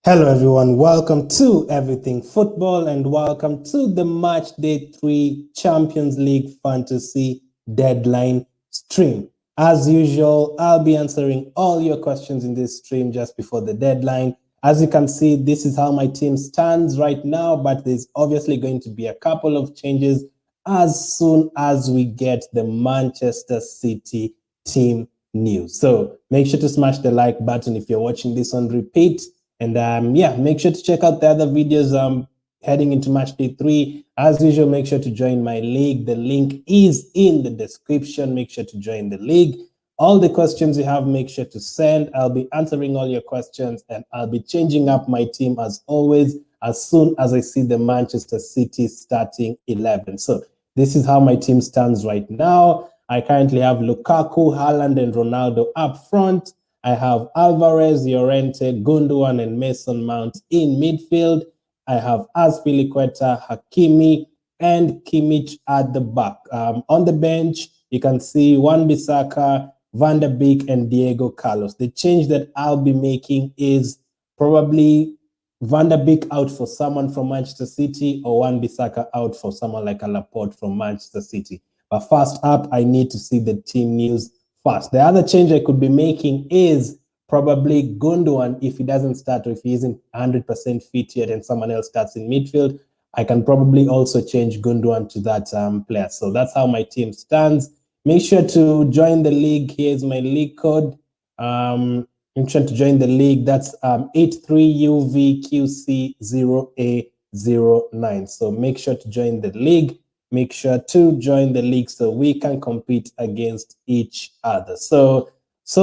Hello everyone, welcome to Everything Football and welcome to the Match Day 3 Champions League Fantasy Deadline stream. As usual, I'll be answering all your questions in this stream just before the deadline. As you can see, this is how my team stands right now, but there's obviously going to be a couple of changes as soon as we get the Manchester City team news. So make sure to smash the like button if you're watching this on repeat. And yeah, make sure to check out the other videos heading into Match Day 3. As usual, make sure to join my league. The link is in the description. Make sure to join the league. All the questions you have, make sure to send. I'll be answering all your questions and I'll be changing up my team as always as soon as I see the Manchester City starting 11. So this is how my team stands right now. I currently have Lukaku, Haaland, and Ronaldo up front. I have Alvarez, Llorente, Gundogan, and Mason Mount in midfield. I have Azpilicueta, Hakimi, and Kimmich at the back. On the bench, you can see Wan-Bissaka, Van der Beek, and Diego Carlos. The change that I'll be making is probably Van der Beek out for someone from Manchester City or Wan-Bissaka out for someone like a Laporte from Manchester City. But first up, I need to see the team news first. The other change I could be making is probably Gundogan if he doesn't start or if he isn't 100% fit yet and someone else starts in midfield. I can probably also change Gundogan to that player. So that's how my team stands. Make sure to join the league. Here's my league code. Make sure to join the league. That's 83UVQC0A09. So make sure to join the league. Make sure to join the league so we can compete against each other. So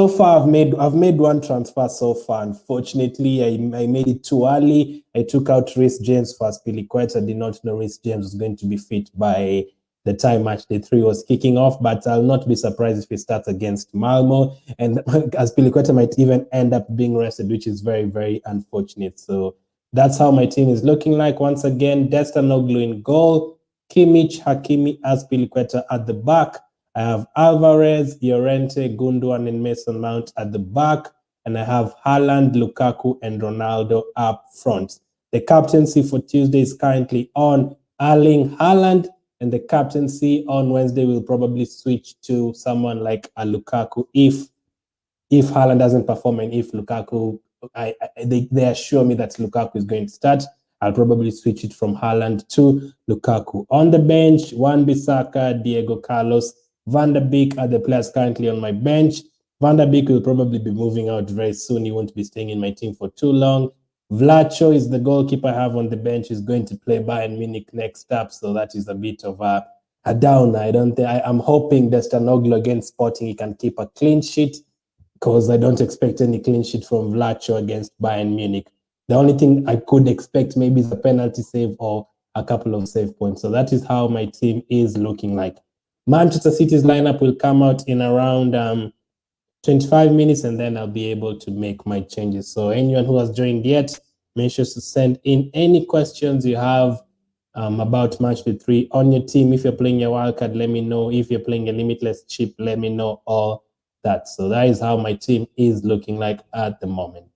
far I've made one transfer so far. Unfortunately, I made it too early. I took out Reece James for Azpilicueta. I did not know Reece James was going to be fit by the time Match Day 3 was kicking off, but I'll not be surprised if he starts against Malmo, and Azpilicueta might even end up being rested, which is very, very unfortunate. So that's how my team is looking like. Once again, Destinoglu in goal, Kimmich, Hakimi, Azpilicueta at the back. I have Alvarez, Llorente, Gundogan, and Mason Mount at the back. And I have Haaland, Lukaku, and Ronaldo up front. The captaincy for Tuesday is currently on Erling Haaland, and the captaincy on Wednesday will probably switch to someone like a Lukaku if Haaland doesn't perform and if Lukaku, they assure me that Lukaku is going to start, I'll probably switch it from Haaland to Lukaku. On the bench, Wan-Bissaka, Diego Carlos, Van der Beek are the players currently on my bench. Van der Beek will probably be moving out very soon. He won't be staying in my team for too long. Vlacho is the goalkeeper I have on the bench. He's going to play Bayern Munich next up, so that is a bit of a downer. I'm hoping Destinoglu against Sporting he can keep a clean sheet, because I don't expect any clean sheet from Vlacho against Bayern Munich. The only thing I could expect maybe is a penalty save or a couple of save points. So that is how my team is looking like. Manchester City's lineup will come out in around 25 minutes, and then I'll be able to make my changes. So anyone who has joined yet, make sure to send in any questions you have about Match Day 3 on your team. If you're playing your wildcard, let me know. If you're playing a limitless chip, let me know all that. So that is how my team is looking like at the moment.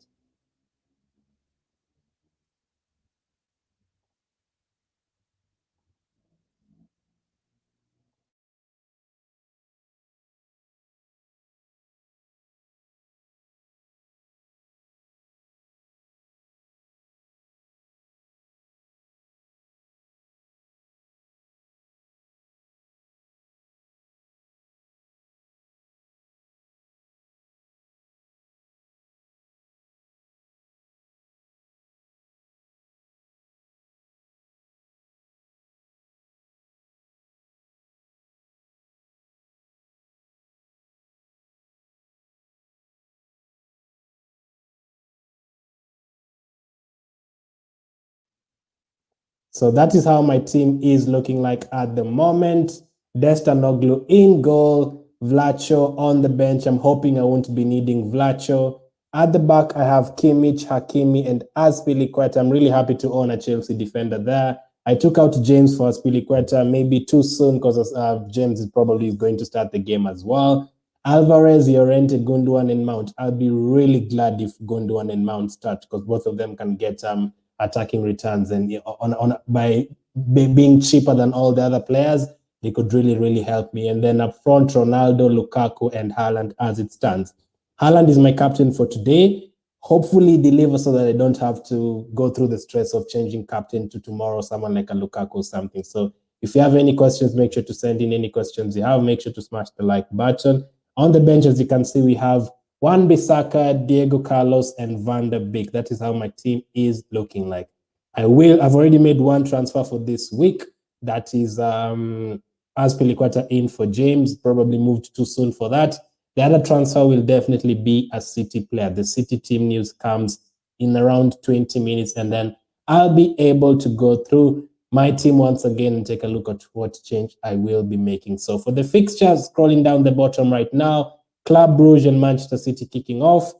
So that is how my team is looking like at the moment. Destinoglu in goal, Vlacho on the bench. I'm hoping I won't be needing Vlacho. At the back, I have Kimmich, Hakimi, and Azpilicueta. I'm really happy to own a Chelsea defender there. I took out James for Azpilicueta, maybe too soon because James is probably going to start the game as well. Alvarez, Llorente, Gundogan, and Mount. I'll be really glad if Gundogan and Mount start, because both of them can get attacking returns, and by being cheaper than all the other players, they could really help me. And then up front, Ronaldo, Lukaku, and Haaland as it stands. Haaland is my captain for today. Hopefully deliver so that I don't have to go through the stress of changing captain to tomorrow, someone like a Lukaku or something. So if you have any questions, make sure to send in any questions you have. Make sure to smash the like button. On the bench, as you can see, we have Wan-Bissaka, Diego Carlos, and Van der Beek. That is how my team is looking like. I've already made one transfer for this week. That is Azpilicueta in for James. Probably moved too soon for that. The other transfer will definitely be a City player. The City team news comes in around 20 minutes, and then I'll be able to go through my team once again and take a look at what change I will be making. So for the fixtures, scrolling down the bottom right now, Club Brugge and Manchester City kicking off,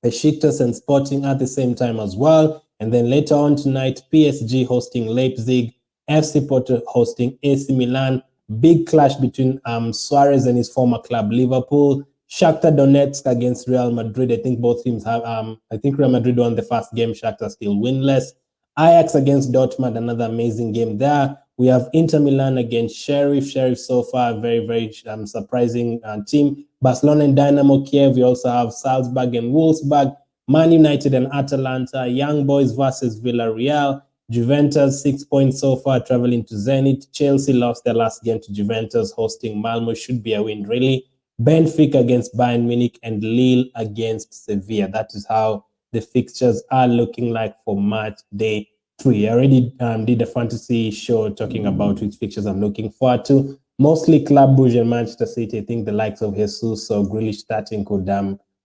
Besiktas and Sporting at the same time as well. And then later on tonight, PSG hosting Leipzig, FC Porto hosting AC Milan. Big clash between Suarez and his former club, Liverpool. Shakhtar Donetsk against Real Madrid. I think both teams have, I think Real Madrid won the first game, Shakhtar still winless. Ajax against Dortmund, another amazing game there. We have Inter Milan against Sheriff. Sheriff so far, very surprising team. Barcelona and Dynamo Kiev. We also have Salzburg and Wolfsburg. Man United and Atalanta. Young Boys versus Villarreal. Juventus, 6 points so far, traveling to Zenit. Chelsea lost their last game to Juventus, hosting Malmo. Should be a win, really. BENFICA against BAYERN Munich and Lille against Sevilla. That is how the fixtures are looking like for match day 3. I already did a fantasy show talking about which fixtures I'm looking forward to. Mostly Club Brugge and Manchester City. I think the likes of Jesus or Grealish starting could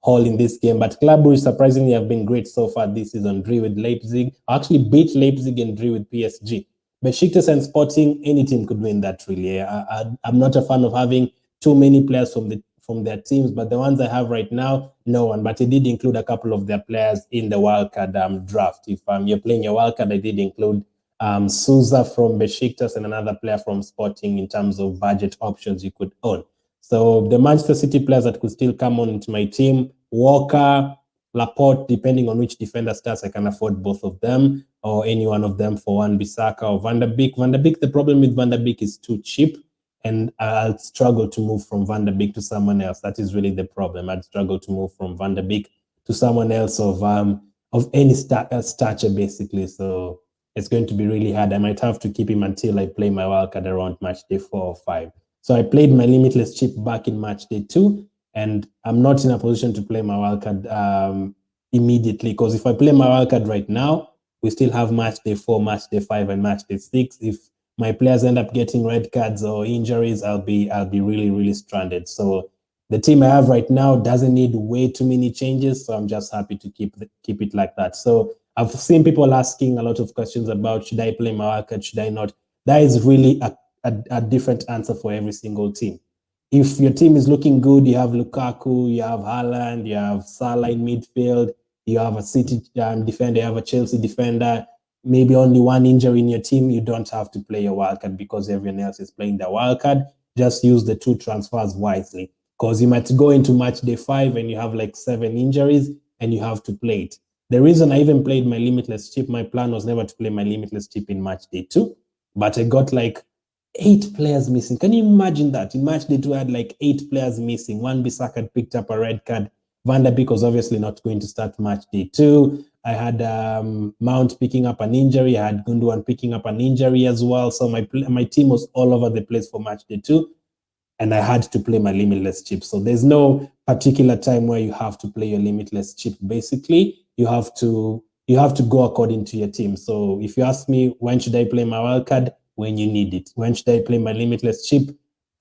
haul in this game. But Club Brugge surprisingly have been great so far this season. Drew with Leipzig. Actually beat Leipzig and drew with PSG. Besiktas and Sporting, any team could win that, really. I'm not a fan of having too many players from their teams, but the ones I have right now, no one. But I did include a couple of their players in the wildcard draft. If you're playing your wildcard, I did include Souza from Besiktas and another player from Sporting in terms of budget options you could own. So the Manchester City players that could still come on into my team, Walker, Laporte, depending on which defender starts, I can afford both of them or any one of them for Wan-Bissaka or Van der Beek. Van der Beek, the problem with Van der Beek is too cheap, and I'll struggle to move from Van der Beek to someone else. That is really the problem. I'd struggle to move from Van der Beek to someone else of any stature, basically. So it's going to be really hard. I might have to keep him until I play my wildcard around match day 4 or 5. So I played my limitless chip back in match day 2, and I'm not in a position to play my wildcard immediately, because if I play my wildcard right now, we still have match day 4, match day 5, and match day 6. If my players end up getting red cards or injuries, I'll be really stranded. So the team I have right now doesn't need way too many changes, so I'm just happy to keep it like that. So I've seen people asking a lot of questions about, should I play my wildcard, should I not? That is really a different answer for every single team. If your team is looking good, you have Lukaku, you have Haaland, you have Salah in midfield, you have a City defender, you have a Chelsea defender, maybe only one injury in your team, you don't have to play your wildcard because everyone else is playing their wildcard. Just use the 2 transfers wisely, because you might go into match day 5 and you have like 7 injuries and you have to play it. The reason I even played my limitless chip, my plan was never to play my limitless chip in match day 2, but I got like 8 players missing. Can you imagine that? In match day 2, I had like 8 players missing. Wan-Bissaka had picked up a red card. Van der Beek was obviously not going to start match day 2. I had Mount picking up an injury. I had Gundogan picking up an injury as well. So my team was all over the place for match day 2, and I had to play my limitless chip. So there's no particular time where you have to play your limitless chip. Basically, you have to go according to your team. So if you ask me, when should I play my wildcard? When you need it. When should I play my limitless chip?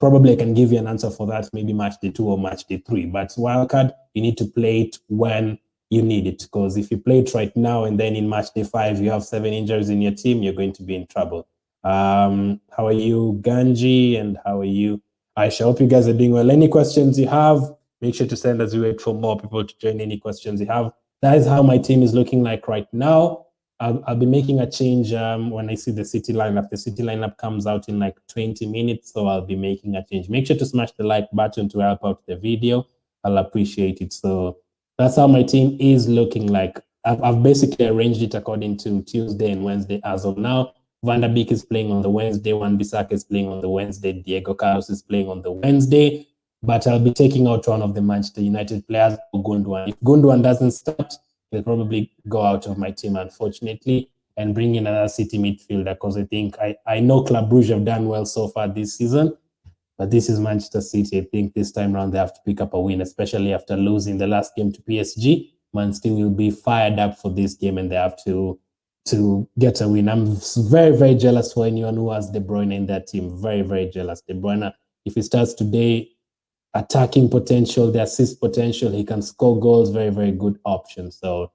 Probably I can give you an answer for that, maybe match day 2 or match day 3. But wildcard, you need to play it when you need it, because if you play it right now and then in match day 5 you have 7 injuries in your team, you're going to be in trouble. How are you, Ganji? And how are you, Aisha? I hope you guys are doing well. Any questions you have, make sure to send us. We wait for more people to join. Any questions you have. That is how my team is looking like right now. I'll be making a change when I see the City lineup. The City lineup comes out in like 20 minutes, so I'll be making a change. Make sure to smash the like button to help out the video. I'll appreciate it. So that's how my team is looking like. I've basically arranged it according to Tuesday and Wednesday as of now. Van der Beek is playing on the Wednesday, Wan-Bissaka is playing on the Wednesday, Diego Carlos is playing on the Wednesday, but I'll be taking out one of the Manchester United players, Gundogan. If Gundogan doesn't start, he'll probably go out of my team, unfortunately, and bring in another City midfielder, because I think I know Club Brugge have done well so far this season, but this is Manchester City. I think this time around they have to pick up a win, especially after losing the last game to PSG. Man City will be fired up for this game, and they have to get a win. I'm very, very jealous for anyone who has De Bruyne in that team. Very, very jealous. De Bruyne, if he starts today, attacking potential, the assist potential, he can score goals, very, very good option. So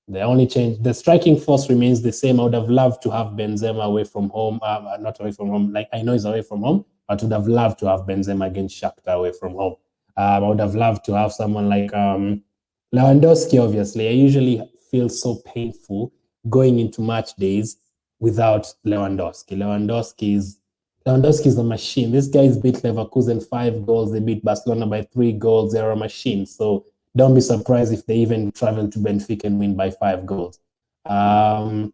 the only change, the striking force remains the same. I would have loved to have Benzema away from home, not away from home, like I know he's away from home, but would have loved to have Benzema against Shakhtar away from home. I would have loved to have someone like Lewandowski, obviously. I usually feel so painful going into match days without Lewandowski. Lewandowski is a machine. This guy's beat Leverkusen 5 goals. They beat Barcelona by 3 goals. They're a machine. So don't be surprised if they even travel to Benfica and win by 5 goals. Aisha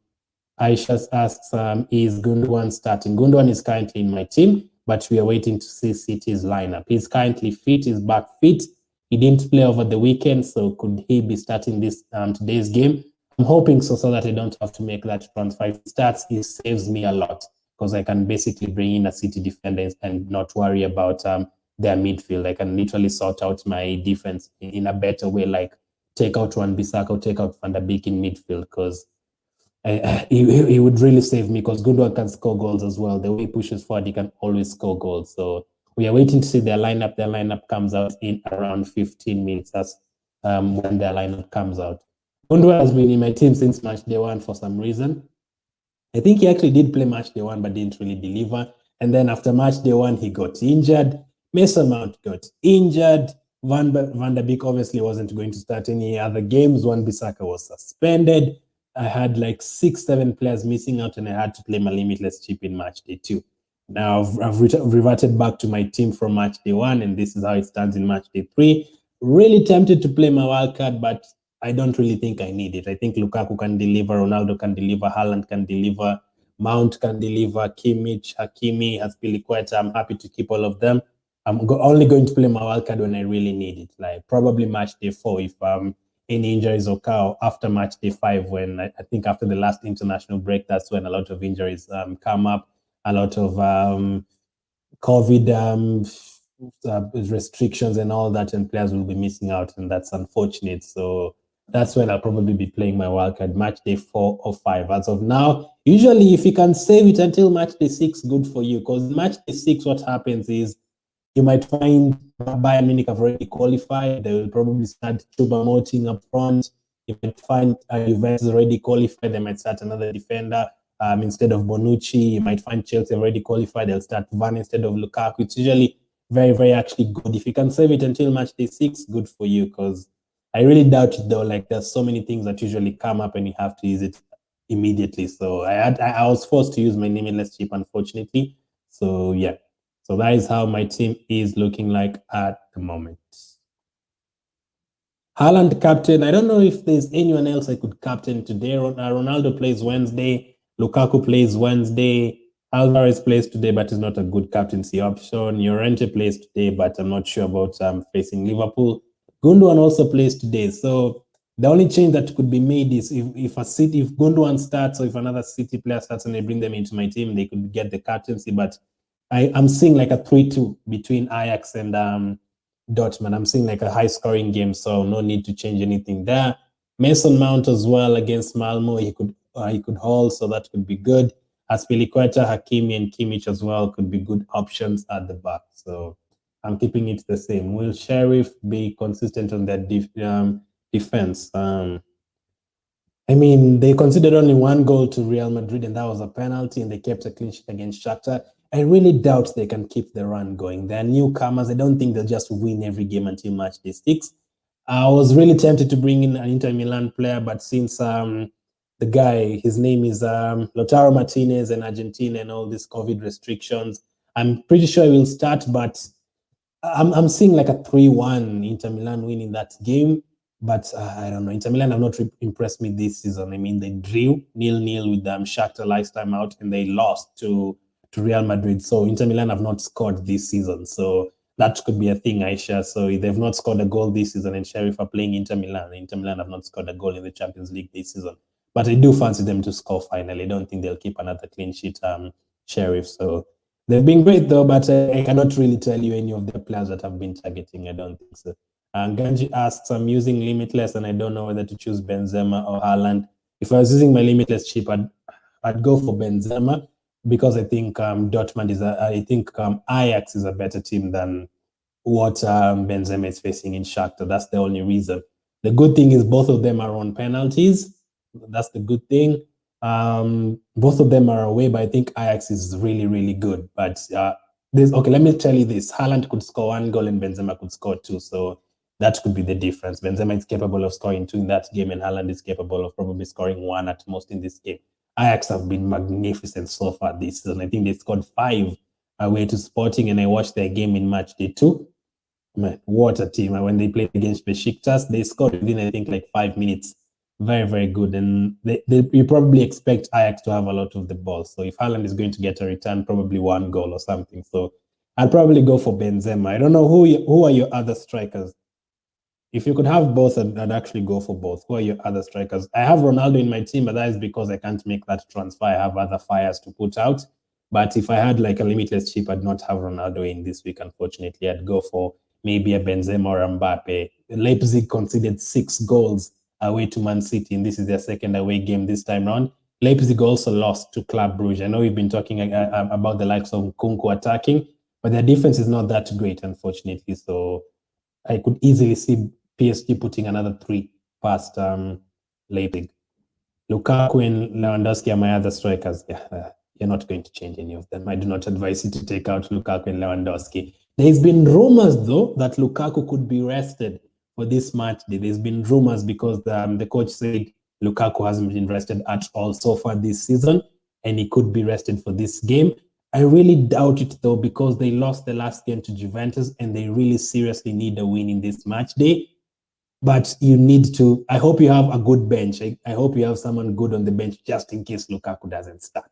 asks, is Gundogan starting? Gundogan is currently in my team, but we are waiting to see City's lineup. He's currently fit. He's back fit. He didn't play over the weekend, so could he be starting this today's game? I'm hoping so that I don't have to make that transfer. If it starts, it saves me a lot, because I can basically bring in a City defender and not worry about their midfield. I can literally sort out my defense in a better way, like take out Wan-Bissaka or take out Van der Beek in midfield, because he would really save me, because Gundogan can score goals as well. The way he pushes forward, he can always score goals. So we are waiting to see their lineup. Their lineup comes out in around 15 minutes. That's when their lineup comes out. Gundogan has been in my team since match day 1 for some reason. I think he actually did play match day 1, but didn't really deliver. And then after match day 1, he got injured. Mason Mount got injured. Van der Beek obviously wasn't going to start any other games. Wan-Bissaka was suspended. I had like 6-7 players missing out, and I had to play my limitless chip in match day 2. Now I've reverted back to my team from match day 1, and this is how it stands in match day 3. Really tempted to play my wild card, but I don't really think I need it. I think Lukaku can deliver, Ronaldo can deliver, Haaland can deliver, Mount can deliver, Kimmich, Hakimi, Azpilicueta. I'm happy to keep all of them. I'm only going to play my wild card when I really need it, like probably match day 4 if any injuries occur, after match day 5, when I think after the last international break, that's when a lot of injuries come up, a lot of COVID restrictions and all that, and players will be missing out, and that's unfortunate. So that's when I'll probably be playing my wildcard, match day 4 or 5. As of now, usually if you can save it until match day 6, good for you, because match day 6, what happens is you might find Bayern Munich have already qualified. They will probably start Choupo-Moting up front. You might find Juventus already qualified. They might start another defender instead of Bonucci. You might find Chelsea already qualified. They'll start Van instead of Lukaku. It's usually very, very actually good. If you can save it until match day 6, good for you, because I really doubt it though. Like there's so many things that usually come up and you have to use it immediately. So I was forced to use my limitless chip, unfortunately. So yeah. So that is how my team is looking like at the moment. Haaland captain. I don't know if there's anyone else I could captain today. Ronaldo plays Wednesday. Lukaku plays Wednesday. Alvarez plays today, but is not a good captaincy option. Llorente plays today, but I'm not sure about facing Liverpool. Gundogan also plays today. So the only change that could be made is if Gundogan starts, or if another City player starts and I bring them into my team, they could get the captaincy. But I'm seeing like a 3-2 between Ajax and Dortmund. I'm seeing like a high-scoring game, so no need to change anything there. Mason Mount as well against Malmo. He could hold, so that could be good. Azpilicueta, Hakimi, and Kimmich as well could be good options at the back. So I'm keeping it the same. Will Sheriff be consistent on their defense? I mean, they considered only 1 goal to Real Madrid, and that was a penalty, and they kept a clean sheet against Shakhtar. I really doubt they can keep the run going. They're newcomers. I don't think they'll just win every game until match day 6. I was really tempted to bring in an Inter Milan player, but since the guy, his name is Lautaro Martinez, and Argentina and all these COVID restrictions. I'm pretty sure he will start, but I'm seeing like a 3-1 Inter Milan win in that game. But I don't know. Inter Milan have not impressed me this season. I mean, they drew 0-0 with Shakhtar last time out, and they lost to Real Madrid. So Inter Milan have not scored this season. So that could be a thing, Aisha. So they've not scored a goal this season, and Sheriff are playing Inter Milan. Inter Milan have not scored a goal in the Champions League this season. But I do fancy them to score finally. I don't think they'll keep another clean sheet, Sheriff. So they've been great, though, but I cannot really tell you any of the players that have been targeting. I don't think so. Ganji asks, I'm using Limitless, and I don't know whether to choose Benzema or Haaland. If I was using my Limitless chip, I'd go for Benzema, because I think Dortmund is I think Ajax is a better team than what Benzema is facing in Shakhtar. That's the only reason. The good thing is both of them are on penalties. That's the good thing. Both of them are away, but I think Ajax is really, really good. But okay, let me tell you this. Haaland could score 1 goal and Benzema could score 2. So that could be the difference. Benzema is capable of scoring 2 in that game, and Haaland is capable of probably scoring 1 at most in this game. Ajax have been magnificent so far this season. I think they scored 5 away to Sporting, and I watched their game in matchday 2. Man, what a team. And when they played against Besiktas, they scored within, I think, like 5 minutes. Very, very good. And you probably expect Ajax to have a lot of the ball. So if Haaland is going to get a return, probably 1 goal or something. So I'd probably go for Benzema. I don't know who are your other strikers. If you could have both, I'd actually go for both. Who are your other strikers? I have Ronaldo in my team, but that is because I can't make that transfer. I have other fires to put out. But if I had like a limitless chip, I'd not have Ronaldo in this week, unfortunately. I'd go for maybe a Benzema or Mbappe. Leipzig conceded 6 goals away to Man City, and this is their second away game this time round. Leipzig also lost to Club Brugge. I know we've been talking about the likes of Nkunku attacking, but their defense is not that great, unfortunately. So I could easily see PSG putting another 3 past Leipzig. Lukaku and Lewandowski are my other strikers. Yeah, you're not going to change any of them. I do not advise you to take out Lukaku and Lewandowski. There's been rumors, though, that Lukaku could be rested for this match day. There's been rumors because the coach said Lukaku hasn't been rested at all so far this season, and he could be rested for this game. I really doubt it, though, because they lost the last game to Juventus, and they really seriously need a win in this match day. But you need to, I hope you have a good bench. I hope you have someone good on the bench just in case Lukaku doesn't start.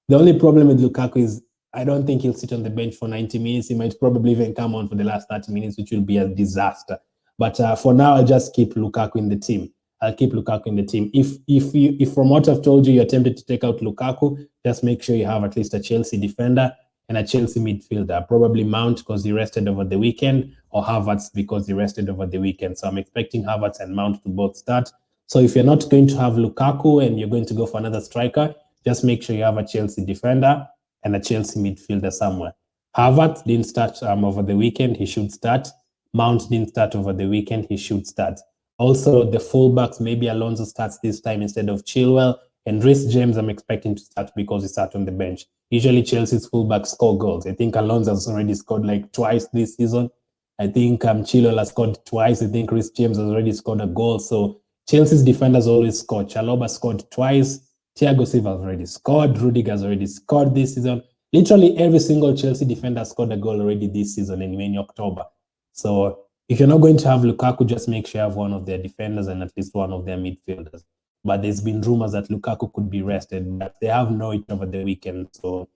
The only problem with Lukaku is I don't think he'll sit on the bench for 90 minutes. He might probably even come on for the last 30 minutes, which will be a disaster. But for now, I'll just keep Lukaku in the team. I'll keep Lukaku in the team. If from what I've told you, you're tempted to take out Lukaku, just make sure you have at least a Chelsea defender and a Chelsea midfielder. Probably Mount because he rested over the weekend, or Havertz because he rested over the weekend. So I'm expecting Havertz and Mount to both start. So if you're not going to have Lukaku and you're going to go for another striker, just make sure you have a Chelsea defender and a Chelsea midfielder somewhere. Havertz didn't start over the weekend. He should start. Mount didn't start over the weekend. He should start. Also, the fullbacks, maybe Alonso starts this time instead of Chilwell. And Reece James, I'm expecting to start because he sat on the bench. Usually, Chelsea's fullbacks score goals. I think Alonso has already scored like twice this season. I think Chilwell has scored twice. I think Reece James has already scored a goal. So Chelsea's defenders always score. Chalobah scored twice. Thiago Silva has already scored. Rudiger has already scored this season. Literally every single Chelsea defender scored a goal already this season, anyway, in October. So if you're not going to have Lukaku, just make sure you have one of their defenders and at least one of their midfielders. But there's been rumors that Lukaku could be rested, but they have Norwich over the weekend, so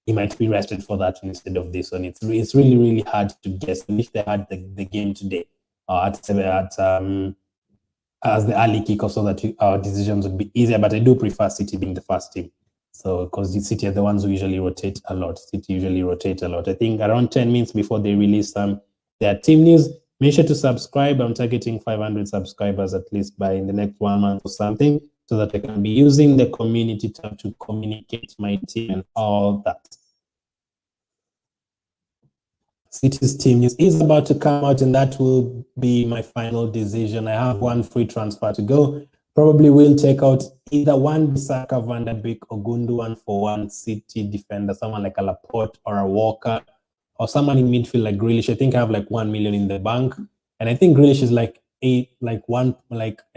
he might be rested for that instead of this one. It's really, really hard to guess. I wish they had the game today as the early kickoff so that our decisions would be easier. But I do prefer City being the first team. So, because the City are the ones who usually rotate a lot. I think around 10 minutes before they release their team news. Make sure to subscribe. I'm targeting 500 subscribers at least by in the next 1 month or something, so that I can be using the community tab to communicate my team and all that. City's team news is about to come out, and that will be my final decision. I have 1 free transfer to go. Probably will take out either 1 Bissaka, Van der Beek, or Gundogan for 1 City defender, someone like a Laporte or a Walker, or someone in midfield like Grealish. I think I have like 1 million in the bank, and I think Grealish is like I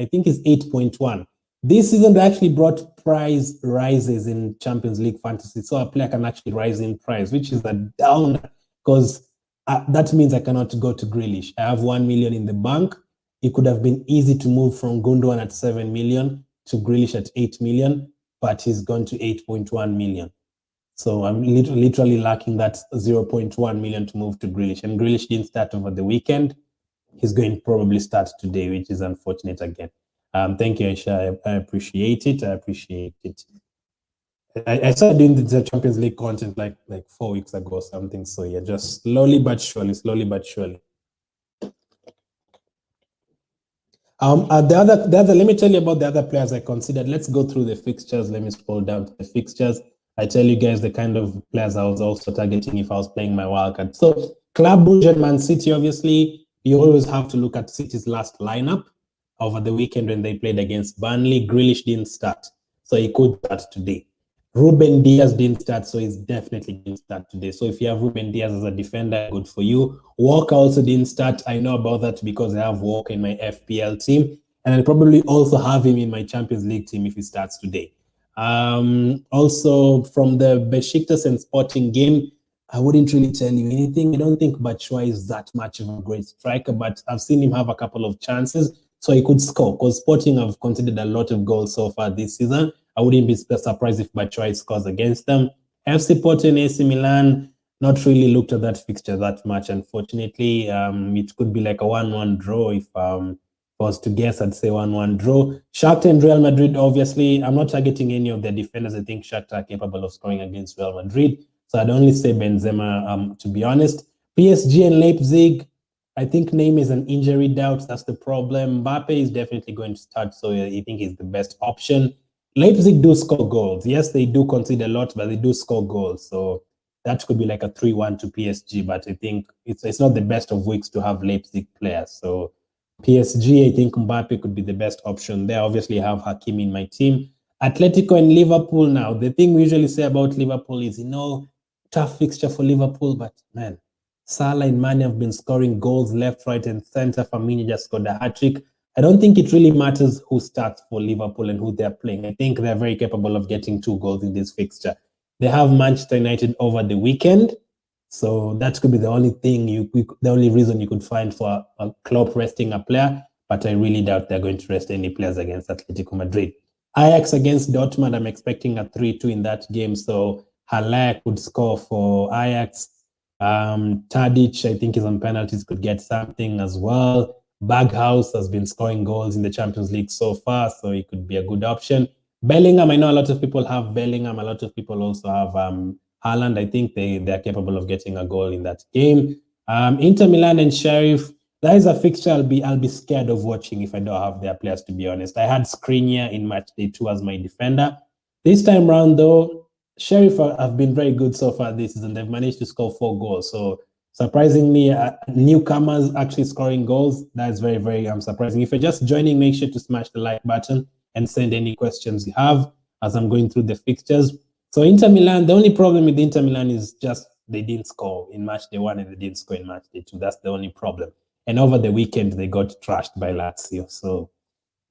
think it's 8.1. This season, they actually brought prize rises in Champions League fantasy. So a player can actually rise in price, which is a downer because that means I cannot go to Grealish. I have 1 million in the bank. It could have been easy to move from Gundogan at 7 million to Grealish at 8 million, but he's gone to 8.1 million. So I'm literally lacking that 0.1 million to move to Grealish. And Grealish didn't start over the weekend. He's going to probably start today, which is unfortunate again. Thank you, Aisha. I appreciate it. I appreciate it. I started doing the Champions League content like 4 weeks ago or something. So yeah, just slowly but surely. Let me tell you about the other players I considered. Let's go through the fixtures. Let me scroll down to the fixtures. I tell you guys the kind of players I was also targeting if I was playing my wildcard. So Club Brugge and Man City, obviously, you always have to look at City's last lineup over the weekend when they played against Burnley. Grealish didn't start, so he could start today. Ruben Diaz didn't start, so he's definitely going to start today. So if you have Ruben Diaz as a defender, good for you. Walker also didn't start. I know about that because I have Walker in my FPL team, and I'll probably also have him in my Champions League team if he starts today. Also, from the Besiktas and Sporting game, I wouldn't really tell you anything. I don't think Batshuayi is that much of a great striker, but I've seen him have a couple of chances, so he could score because Sporting have conceded a lot of goals so far this season. I wouldn't be surprised if Batshuayi scores against them. FC Porto and AC Milan, not really looked at that fixture that much, unfortunately. It could be like a 1-1 draw if I was to guess, I'd say 1-1 draw. Shakhtar and Real Madrid, obviously, I'm not targeting any of their defenders. I think Shakhtar are capable of scoring against Real Madrid. So I'd only say Benzema, to be honest. PSG and Leipzig, I think Neymar is an injury doubt. That's the problem. Mbappe is definitely going to start, so I think he's the best option. Leipzig do score goals. Yes, they do concede a lot, but they do score goals. So that could be like a 3-1 to PSG, but I think it's not the best of weeks to have Leipzig players. So PSG, I think Mbappe could be the best option there. Obviously, I have Hakim in my team. Atletico and Liverpool now. The thing we usually say about Liverpool is, tough fixture for Liverpool, but man, Salah and Mane have been scoring goals left, right, and center. Firmino just scored a hat-trick. I don't think it really matters who starts for Liverpool and who they're playing. I think they're very capable of getting 2 goals in this fixture. They have Manchester United over the weekend, so that could be the only thing the only reason you could find for a Klopp resting a player. But I really doubt they're going to rest any players against Atletico Madrid. Ajax against Dortmund, I'm expecting a 3-2 in that game. So Haller could score for Ajax. Tadic, I think, is on penalties, could get something as well. Berghaus has been scoring goals in the Champions League so far, so it could be a good option. Bellingham, I know a lot of people have Bellingham. A lot of people also have Haaland. I think they're capable of getting a goal in that game. Inter Milan and Sheriff, that is a fixture I'll be scared of watching if I don't have their players, to be honest. I had Skriniar in matchday 2 as my defender. This time round, though, Sheriff have been very good so far this season. They've managed to score 4 goals. So surprisingly, newcomers actually scoring goals. That's very, very surprising. If you're just joining, make sure to smash the like button and send any questions you have as I'm going through the fixtures. So Inter Milan, the only problem with Inter Milan is just they didn't score in matchday 1 and they didn't score in matchday 2. That's the only problem. And over the weekend, they got trashed by Lazio. So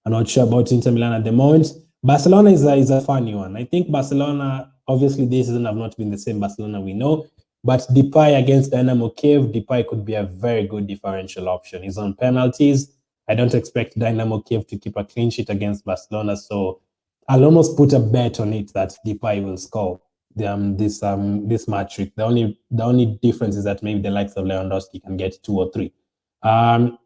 I'm not sure about Inter Milan at the moment. Barcelona is a funny one. I think Barcelona, obviously, this season have not been the same Barcelona we know. But Depay against Dynamo Kiev, Depay could be a very good differential option. He's on penalties. I don't expect Dynamo Kiev to keep a clean sheet against Barcelona. So I'll almost put a bet on it that Depay will score this match trick. The only difference is that maybe the likes of Lewandowski can get 2 or 3.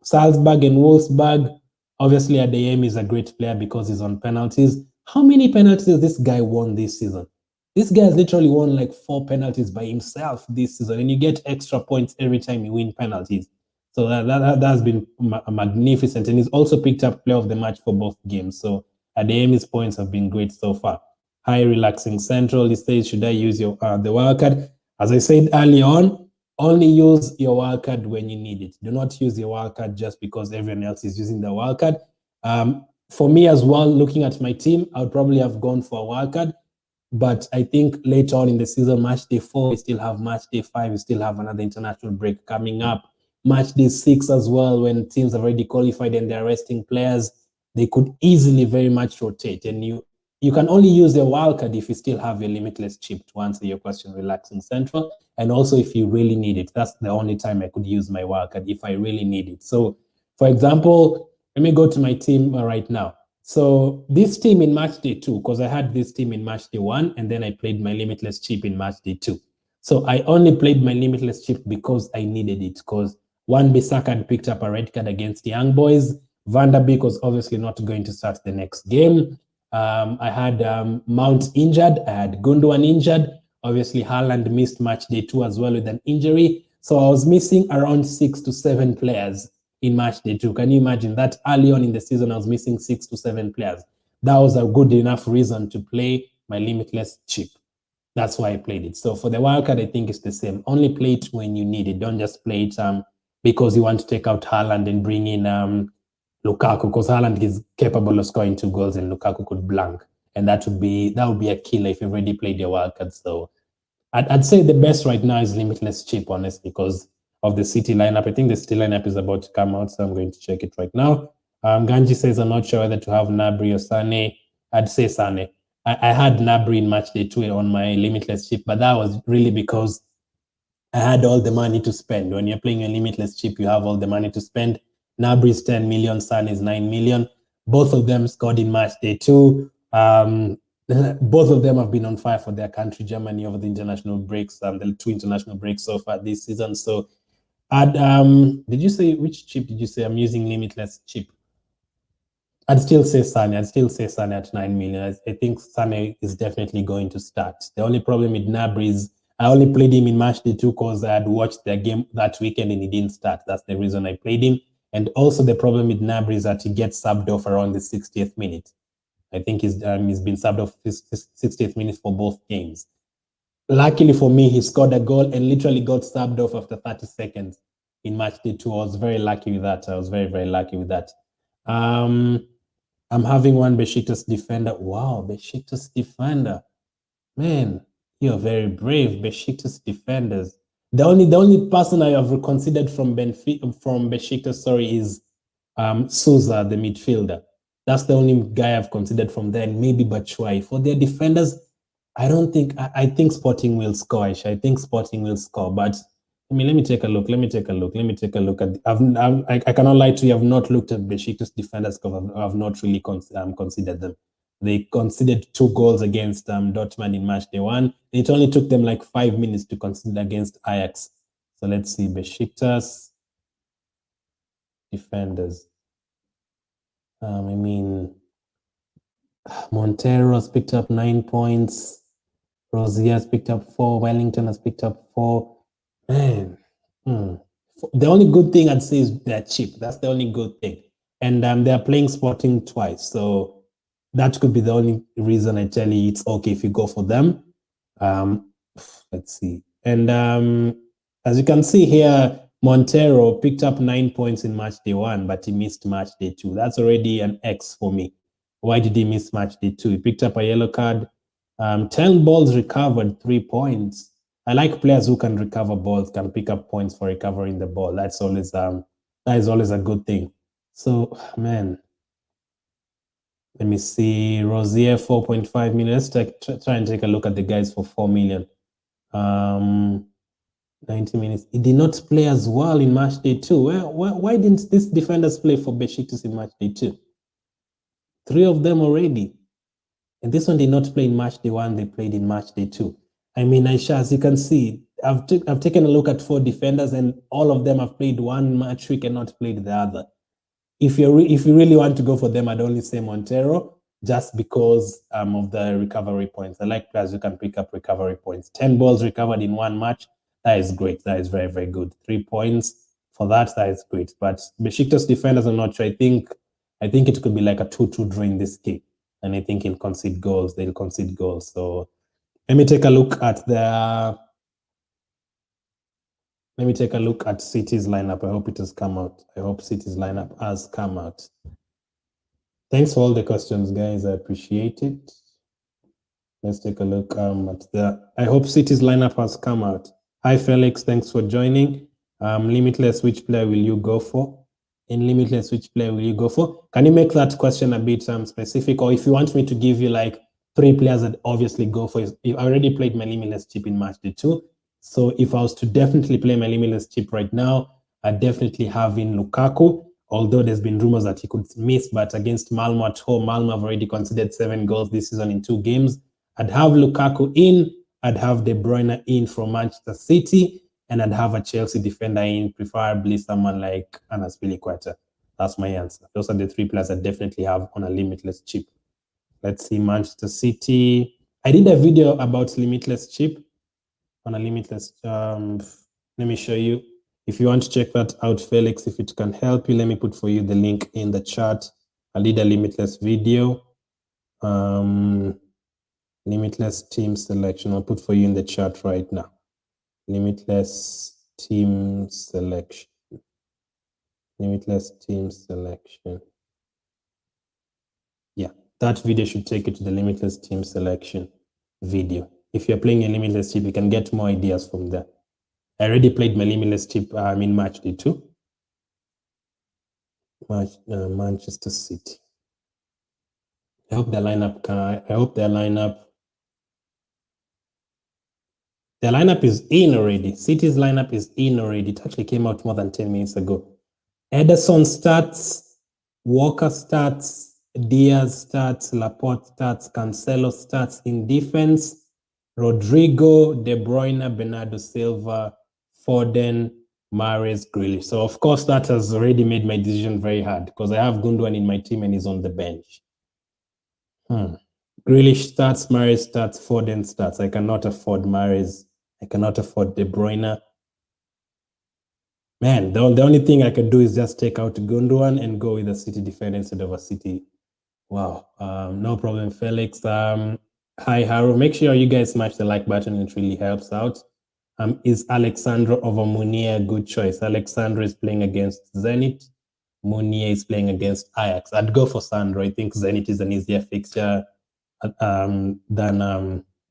Salzburg and Wolfsburg. Obviously, Adeyemi is a great player because he's on penalties. How many penalties has this guy won this season? This guy has literally won like 4 penalties by himself this season, and you get extra points every time you win penalties. So that has been magnificent, and he's also picked up player of the match for both games. So Adeyemi's points have been great so far. High relaxing central. He says, should I use the wildcard? As I said early on, only use your wildcard when you need it. Do not use your wildcard just because everyone else is using the wildcard. For me as well, looking at my team, I would probably have gone for a wildcard. But I think later on in the season, matchday 4, we still have matchday 5, we still have another international break coming up. Matchday 6 as well, when teams have already qualified and they're resting players. they could easily very much rotate, and you can only use a wildcard if you still have a limitless chip, to answer your question, relaxing central. And also if you really need it. That's the only time I could use my wildcard, if I really need it. So for example, let me go to my team right now. So this team in match day 2, because I had this team in match day 1, and then I played my limitless chip in match day 2. So I only played my limitless chip because I needed it, because Wan-Bissaka had picked up a red card against the Young Boys. Van der Beek was obviously not going to start the next game. I had Mount injured. I had Gundogan injured. Obviously, Haaland missed match day 2 as well with an injury. So I was missing around 6 to 7 players in match day 2. Can you imagine that? Early on in the season, I was missing 6 to 7 players. That was a good enough reason to play my limitless chip. That's why I played it. So for the wildcard, I think it's the same. Only play it when you need it. Don't just play it because you want to take out Haaland and bring in Lukaku, because Haaland is capable of scoring 2 goals and Lukaku could blank. And that would be a killer if you've already played your wildcard. So I'd say the best right now is limitless chip, honestly, because of the City lineup. I think the City lineup is about to come out, so I'm going to check it right now. Ganji says, I'm not sure whether to have Gnabry or Sane. I'd say Sane. I had Gnabry in match day 2 on my limitless chip, but that was really because I had all the money to spend. When you're playing a limitless chip, you have all the money to spend. Gnabry is 10 million, Sane is 9 million. Both of them scored in match day 2. Both of them have been on fire for their country, Germany, over the international breaks, the 2 international breaks so far this season. So, did you say, which chip did you say? I'm using limitless chip. I'd still say Sane. I'd still say Sane at 9 million. I think Sane is definitely going to start. The only problem with Gnabry is I only played him in match day 2 because I had watched their game that weekend and he didn't start. That's the reason I played him. And also the problem with Gnabry is that he gets subbed off around the 60th minute. I think he's been subbed off 60th minute for both games. Luckily for me, he scored a goal and literally got subbed off after 30 seconds in match day 2. I was very lucky with that. I was very, very lucky with that. I'm having one Besiktas defender. Wow, Besiktas defender. Man, you're very brave, Besiktas defenders. The only person I have considered from Besiktas, is Souza, the midfielder. That's the only guy I've considered from there, and maybe Batshuayi. For their defenders, I think Sporting will score. I think Sporting will score, but let me take a look. Let me take a look at. I cannot lie to you. I've not looked at Besiktas defenders because I've not really considered them. They conceded 2 goals against Dortmund in match day 1. It only took them like 5 minutes to concede against Ajax. So let's see, Besiktas defenders. Montero has picked up 9 points. Rosier has picked up 4. Wellington has picked up 4. Man, the only good thing I'd say is they're cheap. That's the only good thing. And they're playing Sporting twice. So that could be the only reason I tell you it's okay if you go for them. Let's see. And as you can see here, Montero picked up 9 points in match day 1, but he missed match day 2. That's already an X for me. Why did he miss match day 2? He picked up a yellow card. 10 balls recovered, 3 points. I like players who can recover balls, can pick up points for recovering the ball. That is always a good thing. So, man, let me see. Rosier, 4.5 million. Let's try and take a look at the guys for 4 million. 90 minutes. He did not play as well in match day 2. Why didn't these defenders play for Besiktas in match day 2? 3 of them already. And this one did not play in match day 1. They played in match day 2. Aisha, as you can see, I've taken a look at 4 defenders, and all of them have played one match week and not played the other. If you really want to go for them, I'd only say Montero, just because of the recovery points. I like players who can pick up recovery points. 10 balls recovered in 1 match. That is great. That is very, very good. 3 points for that. That is great. But Besiktas defenders, I'm not sure. I think it could be like a 2-2 draw in this game. And I think he'll concede goals. They'll concede goals. So let me take a look at City's lineup. I hope it has come out. I hope City's lineup has come out. Thanks for all the questions, guys. I appreciate it. Let's take a look I hope City's lineup has come out. Hi, Felix. Thanks for joining. Limitless, which player will you go for? In Limitless, which player will you go for? Can you make that question a bit specific? Or if you want me to give you like 3 players that obviously go for it. I already played my Limitless chip in Matchday 2. So if I was to definitely play my Limitless chip right now, I'd definitely have in Lukaku, although there's been rumors that he could miss, but against Malmo at home, Malmo have already conceded 7 goals this season in 2 games. I'd have Lukaku in, I'd have De Bruyne in from Manchester City, and I'd have a Chelsea defender in, preferably someone like Azpilicueta. That's my answer. Those are the 3 players I definitely have on a Limitless chip. Let's see, Manchester City. I did a video about Limitless chip on a Limitless. Let me show you. If you want to check that out, Felix, if it can help you, let me put for you the link in the chat. I did a Limitless video. Limitless team selection. I'll put for you in the chat right now. Limitless team selection. Limitless team selection. Yeah, that video should take you to the Limitless team selection video. If you're playing a Limitless chip, you can get more ideas from there. I already played my Limitless chip in Matchday 2. Manchester City. I hope their lineup their lineup is in already. City's lineup is in already. It actually came out more than 10 minutes ago. Ederson starts, Walker starts, Diaz starts, Laporte starts, Cancelo starts in defense, Rodrigo, De Bruyne, Bernardo Silva, Foden, Mahrez, Grealish. So of course that has already made my decision very hard because I have Gundogan in my team and he's on the bench. Grealish starts, Mahrez starts, Foden starts. I cannot afford Mahrez. I cannot afford De Bruyne. Man, the only thing I could do is just take out Gundogan and go with a City defender instead of a City. Wow, no problem, Felix. Hi, Haru. Make sure you guys smash the like button. It really helps out. Is Alexandro over Munier a good choice? Alexandro is playing against Zenit. Munier is playing against Ajax. I'd go for Sandro. I think Zenit is an easier fixture than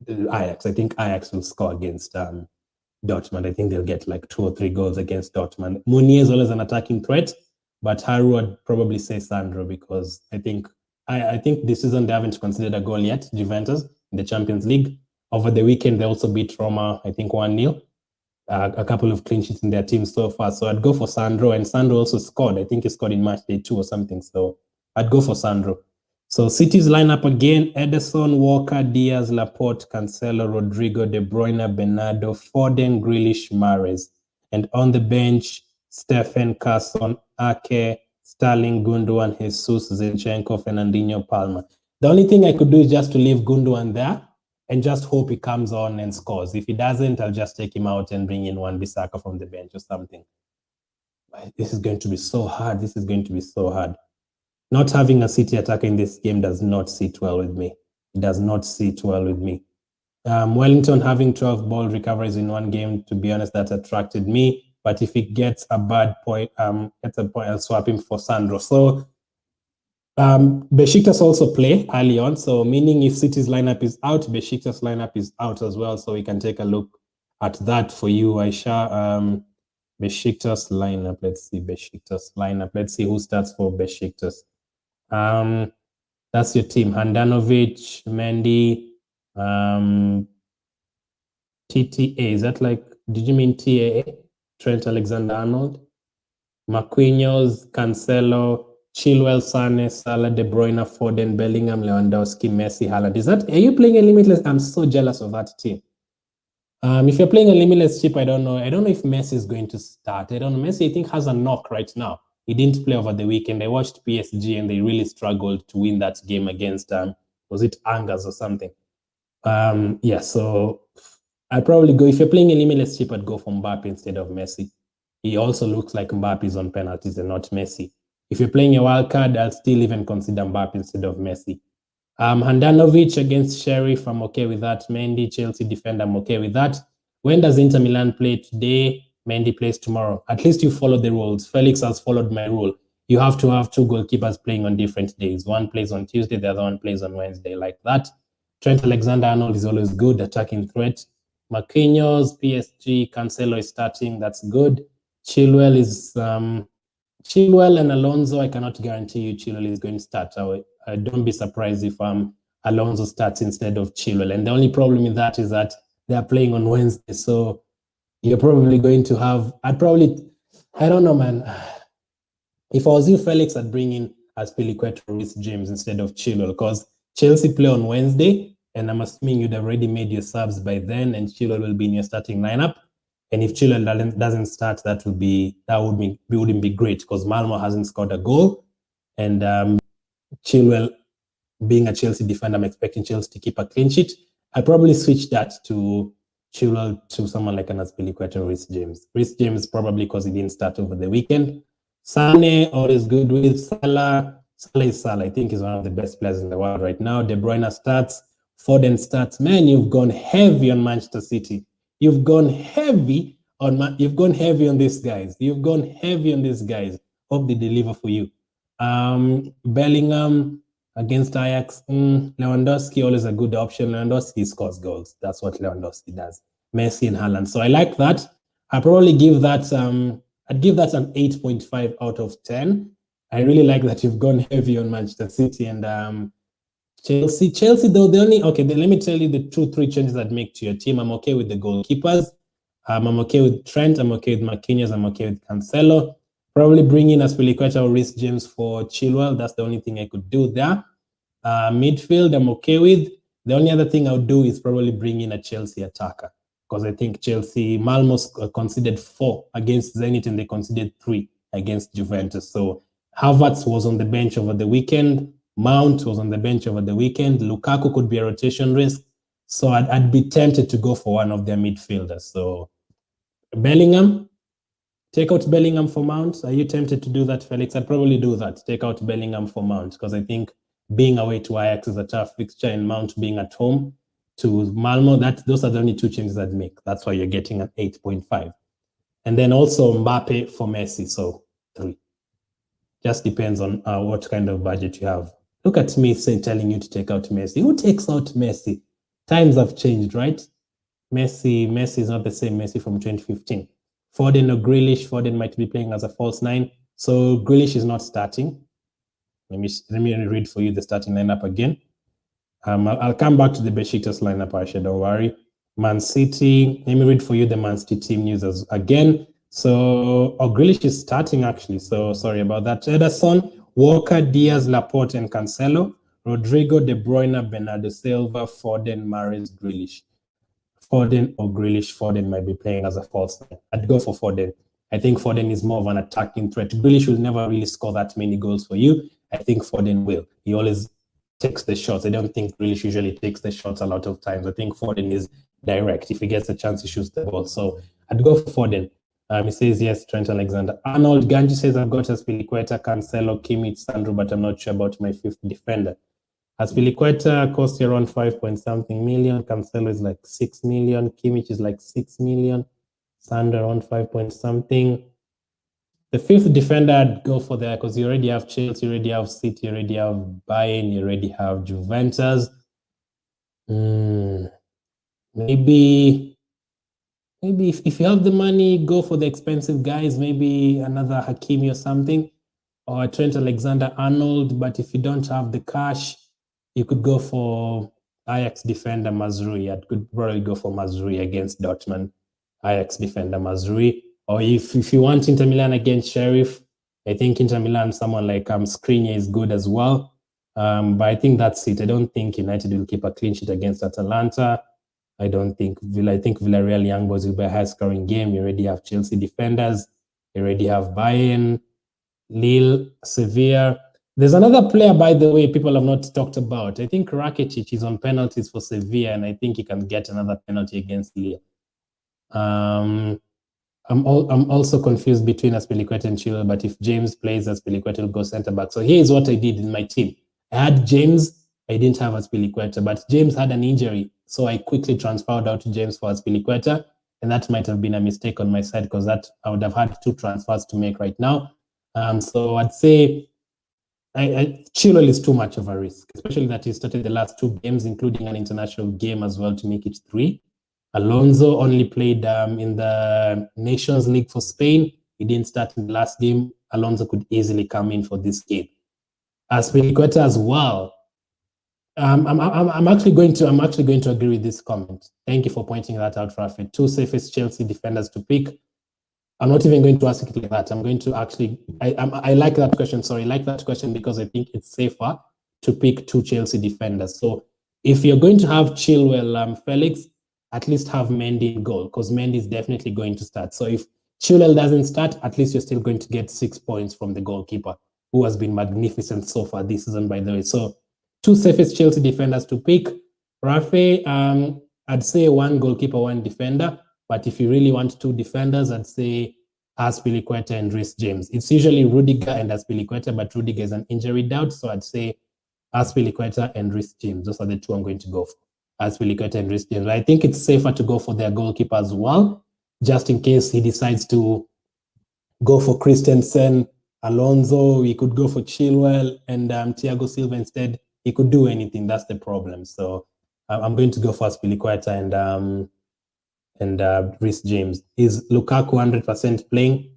Ajax. I think Ajax will score against Dortmund. I think they'll get like 2 or 3 goals against Dortmund. Munier is always an attacking threat, but Haru would probably say Sandro because I think this season they haven't considered a goal yet, Juventus, in the Champions League. Over the weekend, they also beat Roma, I think 1-0. A couple of clean sheets in their team so far. So I'd go for Sandro, and Sandro also scored. I think he scored in Matchday 2 or something. So I'd go for Sandro. So City's lineup again: Ederson, Walker, Diaz, Laporte, Cancelo, Rodrigo, De Bruyne, Bernardo, Foden, Grealish, Mahrez. And on the bench, Stephen, Carson, Ake, Sterling, Gundogan, Jesus, Zinchenko, Fernandinho, Palmer. The only thing I could do is just to leave Gundogan there and just hope he comes on and scores. If he doesn't, I'll just take him out and bring in Wan-Bissaka from the bench or something. This is going to be so hard. This is going to be so hard. Not having a City attacker in this game does not sit well with me. It does not sit well with me. Wellington having 12 ball recoveries in one game, to be honest, that attracted me. But if it gets a bad point, I'll swap him for Sandro. So Besiktas also play early on, so meaning if City's lineup is out, Besiktas lineup is out as well. So we can take a look at that for you, Aisha. Besiktas lineup. Let's see Besiktas lineup. Let's see who starts for Besiktas. That's your team: Handanovic, Mendy, TTA. Is that like? Did you mean TAA? Trent Alexander-Arnold, Marquinhos, Cancelo, Chilwell, Sane, Salah, De Bruyne, Foden, Bellingham, Lewandowski, Messi, Haaland. Are you playing a limitless? I'm so jealous of that team. If you're playing a limitless chip, I don't know. I don't know if Messi is going to start. I don't know. Messi, I think, has a knock right now. He didn't play over the weekend. I watched PSG and they really struggled to win that game against, was it Angers or something? Yeah, so I'd probably go, if you're playing a limitless chip, I'd go for Mbappe instead of Messi. He also looks like Mbappe is on penalties and not Messi. If you're playing a wild card, I'll still even consider Mbappe instead of Messi. Handanovic against Sheriff, I'm okay with that. Mendy, Chelsea defender, I'm okay with that. When does Inter Milan play today? Mendy plays tomorrow. At least you follow the rules. Felix has followed my rule. You have to have 2 goalkeepers playing on different days. One plays on Tuesday, the other one plays on Wednesday, like that. Trent Alexander-Arnold is always good, attacking threat. Marquinhos, PSG, Cancelo is starting. That's good. Chilwell is Chilwell and Alonso, I cannot guarantee you Chilwell is going to start. I don't be surprised if Alonso starts instead of Chilwell. And the only problem with that is that they are playing on Wednesday. So you're probably going to have, I don't know, man. If I was you, Felix, I'd bring in Azpilicueta or Reece James instead of Chilwell, because Chelsea play on Wednesday, and I'm assuming you'd have already made your subs by then, and Chilwell will be in your starting lineup. And if Chilwell doesn't start, that wouldn't be great, because Malmo hasn't scored a goal, and Chilwell, being a Chelsea defender, I'm expecting Chelsea to keep a clean sheet. I'd probably switch that to Chilwell to someone like an Azpilicueta or Reece James. Reece James probably because he didn't start over the weekend. Sane, always good with Salah. Salah is Salah. I think he's one of the best players in the world right now. De Bruyne starts. Foden starts. Man, you've gone heavy on Manchester City. You've gone heavy on these guys. You've gone heavy on these guys. Hope they deliver for you. Bellingham against Ajax. Lewandowski, always a good option. Lewandowski scores goals. That's what Lewandowski does. Messi and Haaland. So I like that. I'd probably give that I'd give that an 8.5 out of 10. I really like that you've gone heavy on Manchester City and Chelsea. Chelsea, though, let me tell you the 2-3 changes I'd make to your team. I'm okay with the goalkeepers. I'm okay with Trent. I'm okay with Marquinhos. I'm okay with Cancelo. Probably bring in Azpilicueta or Reece James for Chilwell. That's the only thing I could do there. Midfield, I'm okay with. The only other thing I would do is probably bring in a Chelsea attacker, because I think Malmo conceded 4 against Zenit and they conceded 3 against Juventus. So Havertz was on the bench over the weekend. Mount was on the bench over the weekend. Lukaku could be a rotation risk. So I'd be tempted to go for one of their midfielders. So Bellingham, take out Bellingham for Mount. Are you tempted to do that, Felix? I'd probably do that. Take out Bellingham for Mount, because I think being away to Ajax is a tough fixture, and Mount being at home to Malmo, those are the only 2 changes I'd make. That's why you're getting an 8.5. And then also Mbappe for Messi, so 3. Just depends on what kind of budget you have. Look at me telling you to take out Messi. Who takes out Messi? Times have changed, right? Messi is not the same Messi from 2015. Foden or Grealish, Foden might be playing as a false 9. So Grealish is not starting. Let me read for you the starting lineup again. I'll come back to the Besiktas lineup, Aisha, don't worry. Man City, let me read for you the Man City team news again. So, Grealish is starting actually, so sorry about that. Ederson, Walker, Diaz, Laporte, and Cancelo. Rodrigo, De Bruyne, Bernardo Silva, Foden, Mahrez, Grealish. Foden or Grealish, Foden might be playing as a false 9. I'd go for Foden. I think Foden is more of an attacking threat. Grealish will never really score that many goals for you. I think Foden will. He always takes the shots. I don't think Grealish usually takes the shots a lot of times. I think Foden is direct. If he gets a chance, he shoots the ball. So I'd go for Foden. He says yes, Trent Alexander-Arnold. Ganji says I've got Azpilicueta, Cancelo, Kimmich, Sandro, but I'm not sure about my 5th defender. Azpilicueta costs around 5-point-something million. Cancelo is like 6 million. Kimmich is like 6 million. Sandro around 5-point-something. The 5th defender I'd go for there, because you already have Chelsea, you already have City, you already have Bayern, you already have Juventus. Maybe if you have the money, go for the expensive guys, maybe another Hakimi or something, or Trent Alexander-Arnold. But if you don't have the cash, you could go for Ajax defender Mazraoui. I could probably go for Mazraoui against Dortmund. Ajax defender Mazraoui. Or if you want Inter Milan against Sheriff, I think Inter Milan, someone like Skriniar is good as well. But I think that's it. I don't think United will keep a clean sheet against Atalanta. I think Villarreal Young Boys will be a high-scoring game. You already have Chelsea defenders. You already have Bayern, Lille, Sevilla. There's another player, by the way, people have not talked about. I think Rakitic is on penalties for Sevilla, and I think he can get another penalty against Lille. I'm also confused between Azpilicueta and Chilwell, but if James plays, Azpilicueta will go centre-back. So here's what I did in my team. I had James. I didn't have Azpilicueta, but James had an injury, so I quickly transferred out to James for Azpilicueta, and that might have been a mistake on my side, because that I would have had 2 transfers to make right now. So I'd say Chilwell is too much of a risk, especially that he started the last 2 games, including an international game as well, to make it 3. Alonso only played in the Nations League for Spain. He didn't start in the last game. Alonso could easily come in for this game. Azpilicueta as well. I'm actually going to agree with this comment. Thank you for pointing that out, Rafi. 2 safest Chelsea defenders to pick. I'm not even going to ask it like that. I'm going to actually, I like that question. Sorry, I like that question because I think it's safer to pick 2 Chelsea defenders. So if you're going to have Chilwell, Felix, at least have Mendy in goal, because Mendy is definitely going to start. So if Chilwell doesn't start, at least you're still going to get 6 points from the goalkeeper, who has been magnificent so far this season, by the way. So 2 safest Chelsea defenders to pick. Rafi, I'd say 1 goalkeeper, 1 defender. But if you really want 2 defenders, I'd say Azpilicueta and Reece James. It's usually Rudiger and Azpilicueta, but Rudiger is an injury doubt. So I'd say Azpilicueta and Reece James. Those are the 2 I'm going to go for. Azpilicueta and Reece James. I think it's safer to go for their goalkeeper as well, just in case he decides to go for Christensen, Alonso. He could go for Chilwell and Thiago Silva instead. He could do anything. That's the problem. So I'm going to go for Azpilicueta and Reece James. Is Lukaku 100% playing?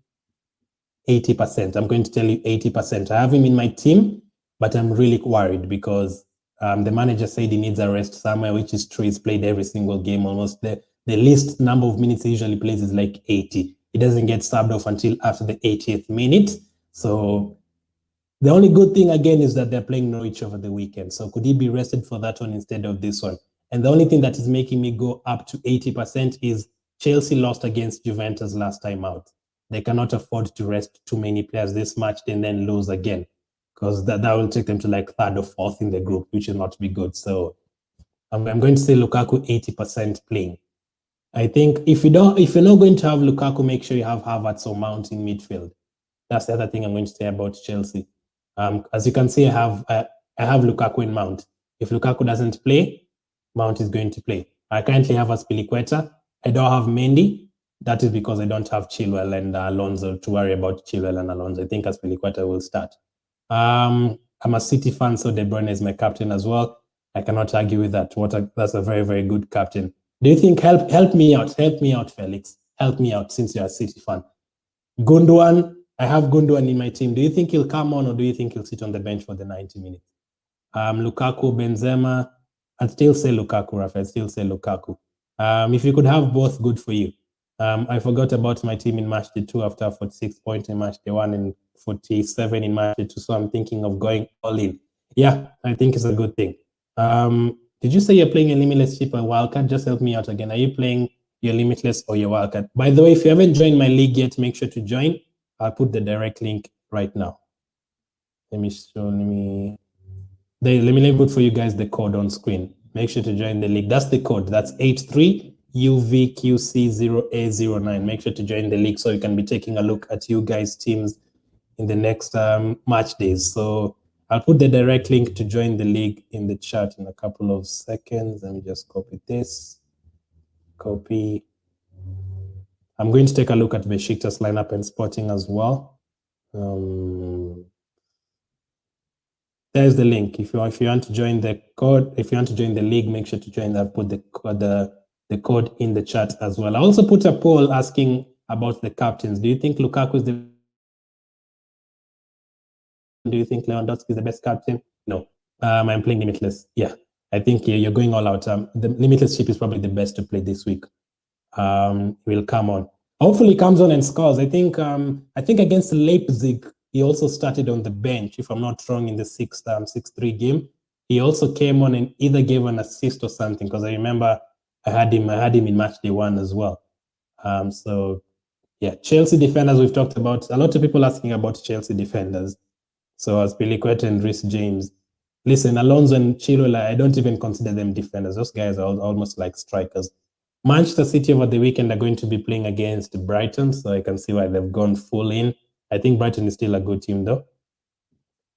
80%. I'm going to tell you 80%. I have him in my team, but I'm really worried because the manager said he needs a rest somewhere, which is true. He's played every single game almost. The least number of minutes he usually plays is like 80. He doesn't get subbed off until after the 80th minute. So the only good thing, again, is that they're playing Norwich over the weekend. So could he be rested for that one instead of this one? And the only thing that is making me go up to 80% is Chelsea lost against Juventus last time out. They cannot afford to rest too many players this match and then lose again, because that will take them to like 3rd or 4th in the group, which will not be good. So I'm going to say Lukaku 80% playing. I think if you're not going to have Lukaku, make sure you have Havertz or Mount in midfield. That's the other thing I'm going to say about Chelsea. As you can see, I have Lukaku in Mount. If Lukaku doesn't play, Mount is going to play. I currently have Azpilicueta. I don't have Mendy. That is because I don't have Chilwell and Alonso to worry about. Chilwell and Alonso. I think Azpilicueta will start. I'm a City fan, so De Bruyne is my captain as well. I cannot argue with that. That's a very, very good captain. Do you think, help me out, Felix. Help me out since you're a City fan. Gundogan, I have Gundogan in my team. Do you think he'll come on or do you think he'll sit on the bench for the 90 minutes? Lukaku, Benzema, I'd still say Lukaku, Rafa. I'd still say Lukaku. If you could have both, good for you. I forgot about my team in Matchday 2 after 46 points in Matchday 1 and 47 in Matchday 2, so I'm thinking of going all in. Yeah, I think it's a good thing. Did you say you're playing a Limitless Chip or Wildcard? Just help me out again. Are you playing your Limitless or your Wildcard? By the way, if you haven't joined my league yet, make sure to join. I'll put the direct link right now. Let me put for you guys the code on screen. Make sure to join the league. That's the code. That's 83UVQC0A09. Make sure to join the league so you can be taking a look at you guys' teams in the next match days. So I'll put the direct link to join the league in the chat in a couple of seconds. Let me just copy this. Copy. I'm going to take a look at Besiktas lineup and Sporting as well. There's the link. If you want to join the code, if you want to join the league, make sure to join that. Put the code in the chat as well. I also put a poll asking about the captains. Do you think Lukaku is the? Do you think Lewandowski is the best captain? No. I'm playing Limitless. Yeah, I think you're going all out. The Limitless chip is probably the best to play this week. Will come on. Hopefully, he comes on and scores. I think against Leipzig, he also started on the bench, if I'm not wrong, in the 6-3 game. He also came on and either gave an assist or something, because I remember I had him in Matchday 1 as well. So yeah, Chelsea defenders we've talked about. A lot of people asking about Chelsea defenders. So Azpilicueta and Reece James. Listen, Alonso and Chilwell, I don't even consider them defenders. Those guys are almost like strikers. Manchester City over the weekend are going to be playing against Brighton, so I can see why they've gone full in. I think Brighton is still a good team, though.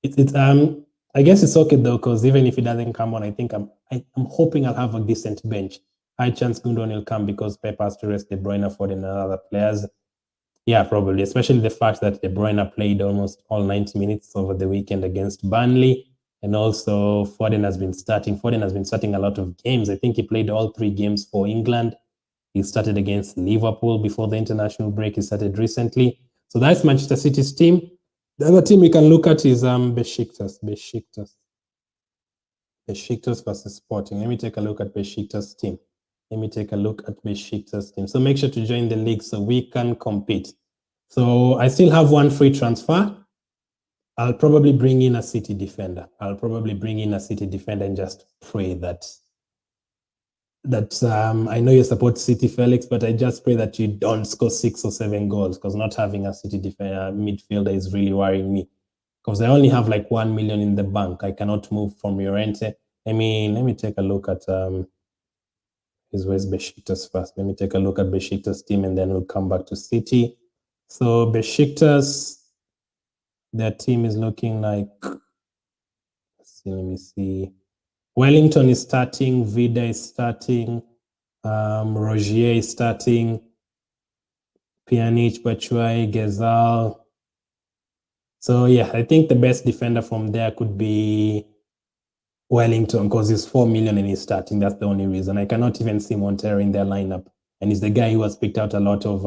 I guess it's okay though, because even if it doesn't come on, I think I'm hoping I'll have a decent bench. High chance Gundogan will come because Pep has to rest De Bruyne, Foden, and other players. Yeah, probably, especially the fact that De Bruyne played almost all 90 minutes over the weekend against Burnley, and also Foden has been starting. Foden has been starting a lot of games. I think he played all 3 games for England. He started against Liverpool before the international break. He started recently. So that's Manchester City's team. The other team we can look at is Besiktas. Besiktas versus Sporting. Let me take a look at Besiktas team. So make sure to join the league so we can compete. So I still have one free transfer. I'll probably bring in a City defender. And just pray that I know you support City, Felix, but I just pray that you don't score 6 or 7 goals, because not having a City defender midfielder is really worrying me. Because I only have like 1 million in the bank. I cannot move from Llorente. Let me take a look at where's Besiktas first. Let me take a look at Besiktas team, and then we'll come back to City. So Besiktas, their team is looking like, let me see. Wellington is starting, Vida is starting, Rogier is starting, Pjanic, Batshuayi, Gezal. So yeah, I think the best defender from there could be Wellington, because he's 4 million and he's starting. That's the only reason. I cannot even see Montero in their lineup, and he's the guy who has picked out a lot of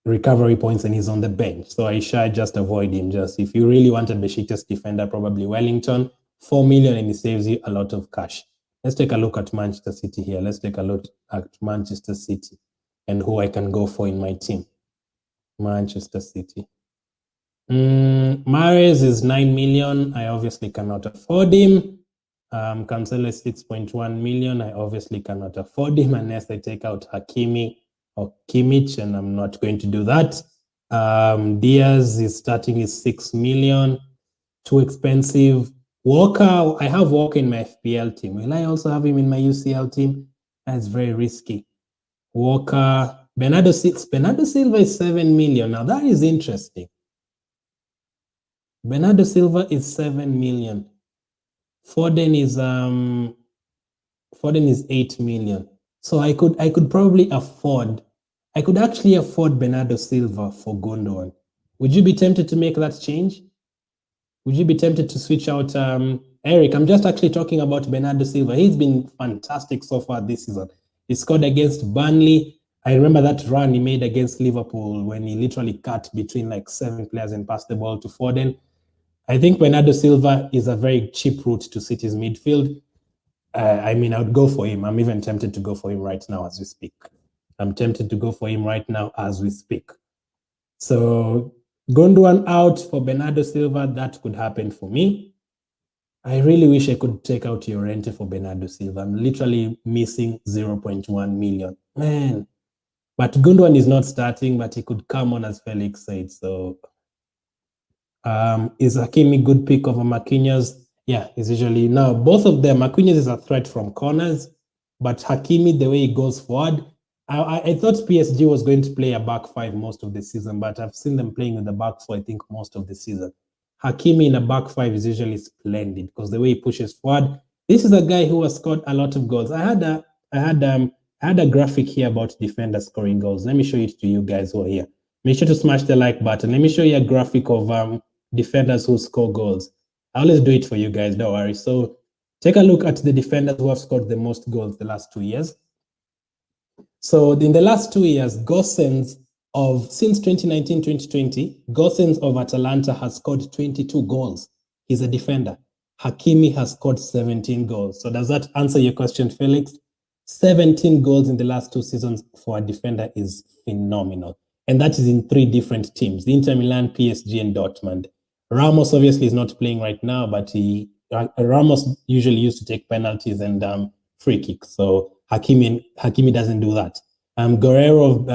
recovery points, and he's on the bench. So I should just avoid him. Just if you really wanted Besiktas defender, probably Wellington, 4 million, and he saves you a lot of cash. Let's take a look at Manchester City here. Let's take a look at Manchester City and who I can go for in my team. Manchester City. Mahrez is 9 million. I obviously cannot afford him. Cancelo is 6.1 million. I obviously cannot afford him unless I take out Hakimi or Kimmich, and I'm not going to do that. Diaz is starting is 6 million. Too expensive. Walker, I have Walker in my FPL team. Will I also have him in my UCL team? That's very risky. Walker, Bernardo Silva is 7 million. Now that is interesting. Bernardo Silva is 7 million. Foden is 8 million. So I could probably afford. I could actually afford Bernardo Silva for Gundogan. Would you be tempted to make that change? Would you be tempted to switch out Eric? I'm just actually talking about Bernardo Silva. He's been fantastic so far this season. He scored against Burnley. I remember that run he made against Liverpool when he literally cut between like 7 players and passed the ball to Foden. I think Bernardo Silva is a very cheap route to City's midfield. I mean, I would go for him. I'm even tempted to go for him right now as we speak. So Gundogan out for Bernardo Silva, that could happen for me. I really wish I could take out Llorente for Bernardo Silva. I'm literally missing 0.1 million. Man. But Gundogan is not starting, but he could come on as Felix said. So is Hakimi good pick over Marquinhos? Yeah, it's usually. Now, both of them, Marquinhos is a threat from corners, but Hakimi, the way he goes forward, I thought PSG was going to play a back 5 most of the season, but I've seen them playing with the back 4, I think, most of the season. Hakimi in a back 5 is usually splendid because the way he pushes forward. This is a guy who has scored a lot of goals. I had a graphic here about defenders scoring goals. Let me show it to you guys who are here. Make sure to smash the like button. Let me show you a graphic of defenders who score goals. I always do it for you guys, don't worry. So take a look at the defenders who have scored the most goals the last 2 years. So in the last 2 years, since 2019-2020, Gosens of Atalanta has scored 22 goals. He's a defender. Hakimi has scored 17 goals. So does that answer your question, Felix? 17 goals in the last 2 seasons for a defender is phenomenal. And that is in 3 different teams, Inter Milan, PSG, and Dortmund. Ramos obviously is not playing right now, but Ramos usually used to take penalties and free kicks. So Hakimi doesn't do that. Guerrero of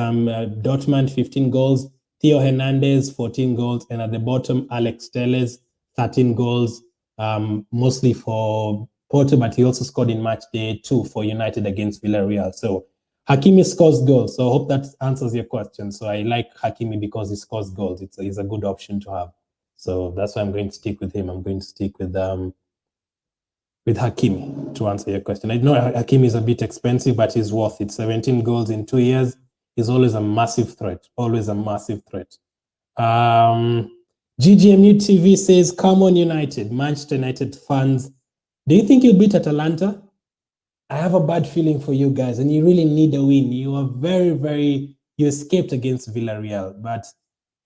Dortmund, 15 goals. Theo Hernandez, 14 goals. And at the bottom, Alex Telles, 13 goals, mostly for Porto, but he also scored in matchday 2 for United against Villarreal. So Hakimi scores goals. So I hope that answers your question. So I like Hakimi because he scores goals. It's a good option to have. So that's why I'm going to stick with him. I'm going to stick with Hakimi to answer your question. I know Hakimi is a bit expensive, but he's worth it. 17 goals in 2 years is always a massive threat. Always a massive threat. GGMU TV says, come on United, Manchester United fans. Do you think you'll beat Atalanta? I have a bad feeling for you guys, and you really need a win. You are you escaped against Villarreal, but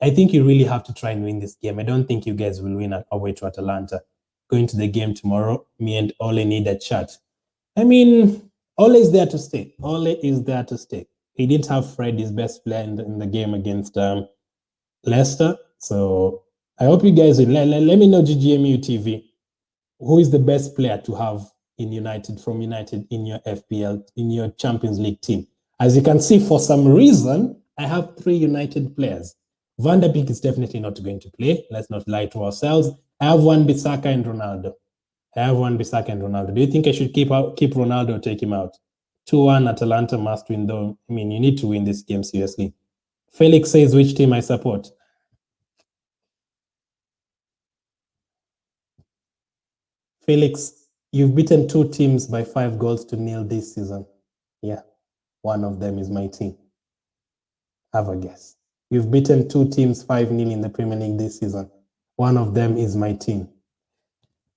I think you really have to try and win this game. I don't think you guys will win away to Atalanta. Going to the game tomorrow, me and Ole need a chat. I mean, Ole is there to stay. Ole is there to stay. He didn't have Fred, his best player in the game against Leicester. So I hope you guys will let me know, GGMU TV, who is the best player to have in United, from United, in your FPL, in your Champions League team. As you can see, for some reason, I have 3 United players. Van der Beek is definitely not going to play. Let's not lie to ourselves. I have Wan-Bissaka and Ronaldo. Do you think I should keep Ronaldo or take him out? 2-1 Atalanta must win, though. I mean, you need to win this game, seriously. Felix says which team I support. Felix, you've beaten 2 teams by 5-0 this season. Yeah, one of them is my team. Have a guess. You've beaten 2 teams 5-0 in the Premier League this season. One of them is my team.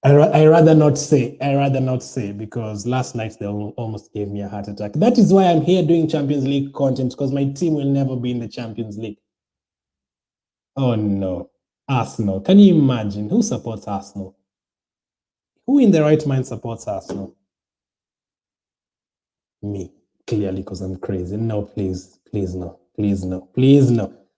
I rather not say because last night they almost gave me a heart attack. That is why I'm here doing Champions League content, because my team will never be in the Champions League. Oh no, Arsenal. Can you imagine? Who supports Arsenal? Who in their right mind supports Arsenal? Me, clearly, because I'm crazy. No, please no.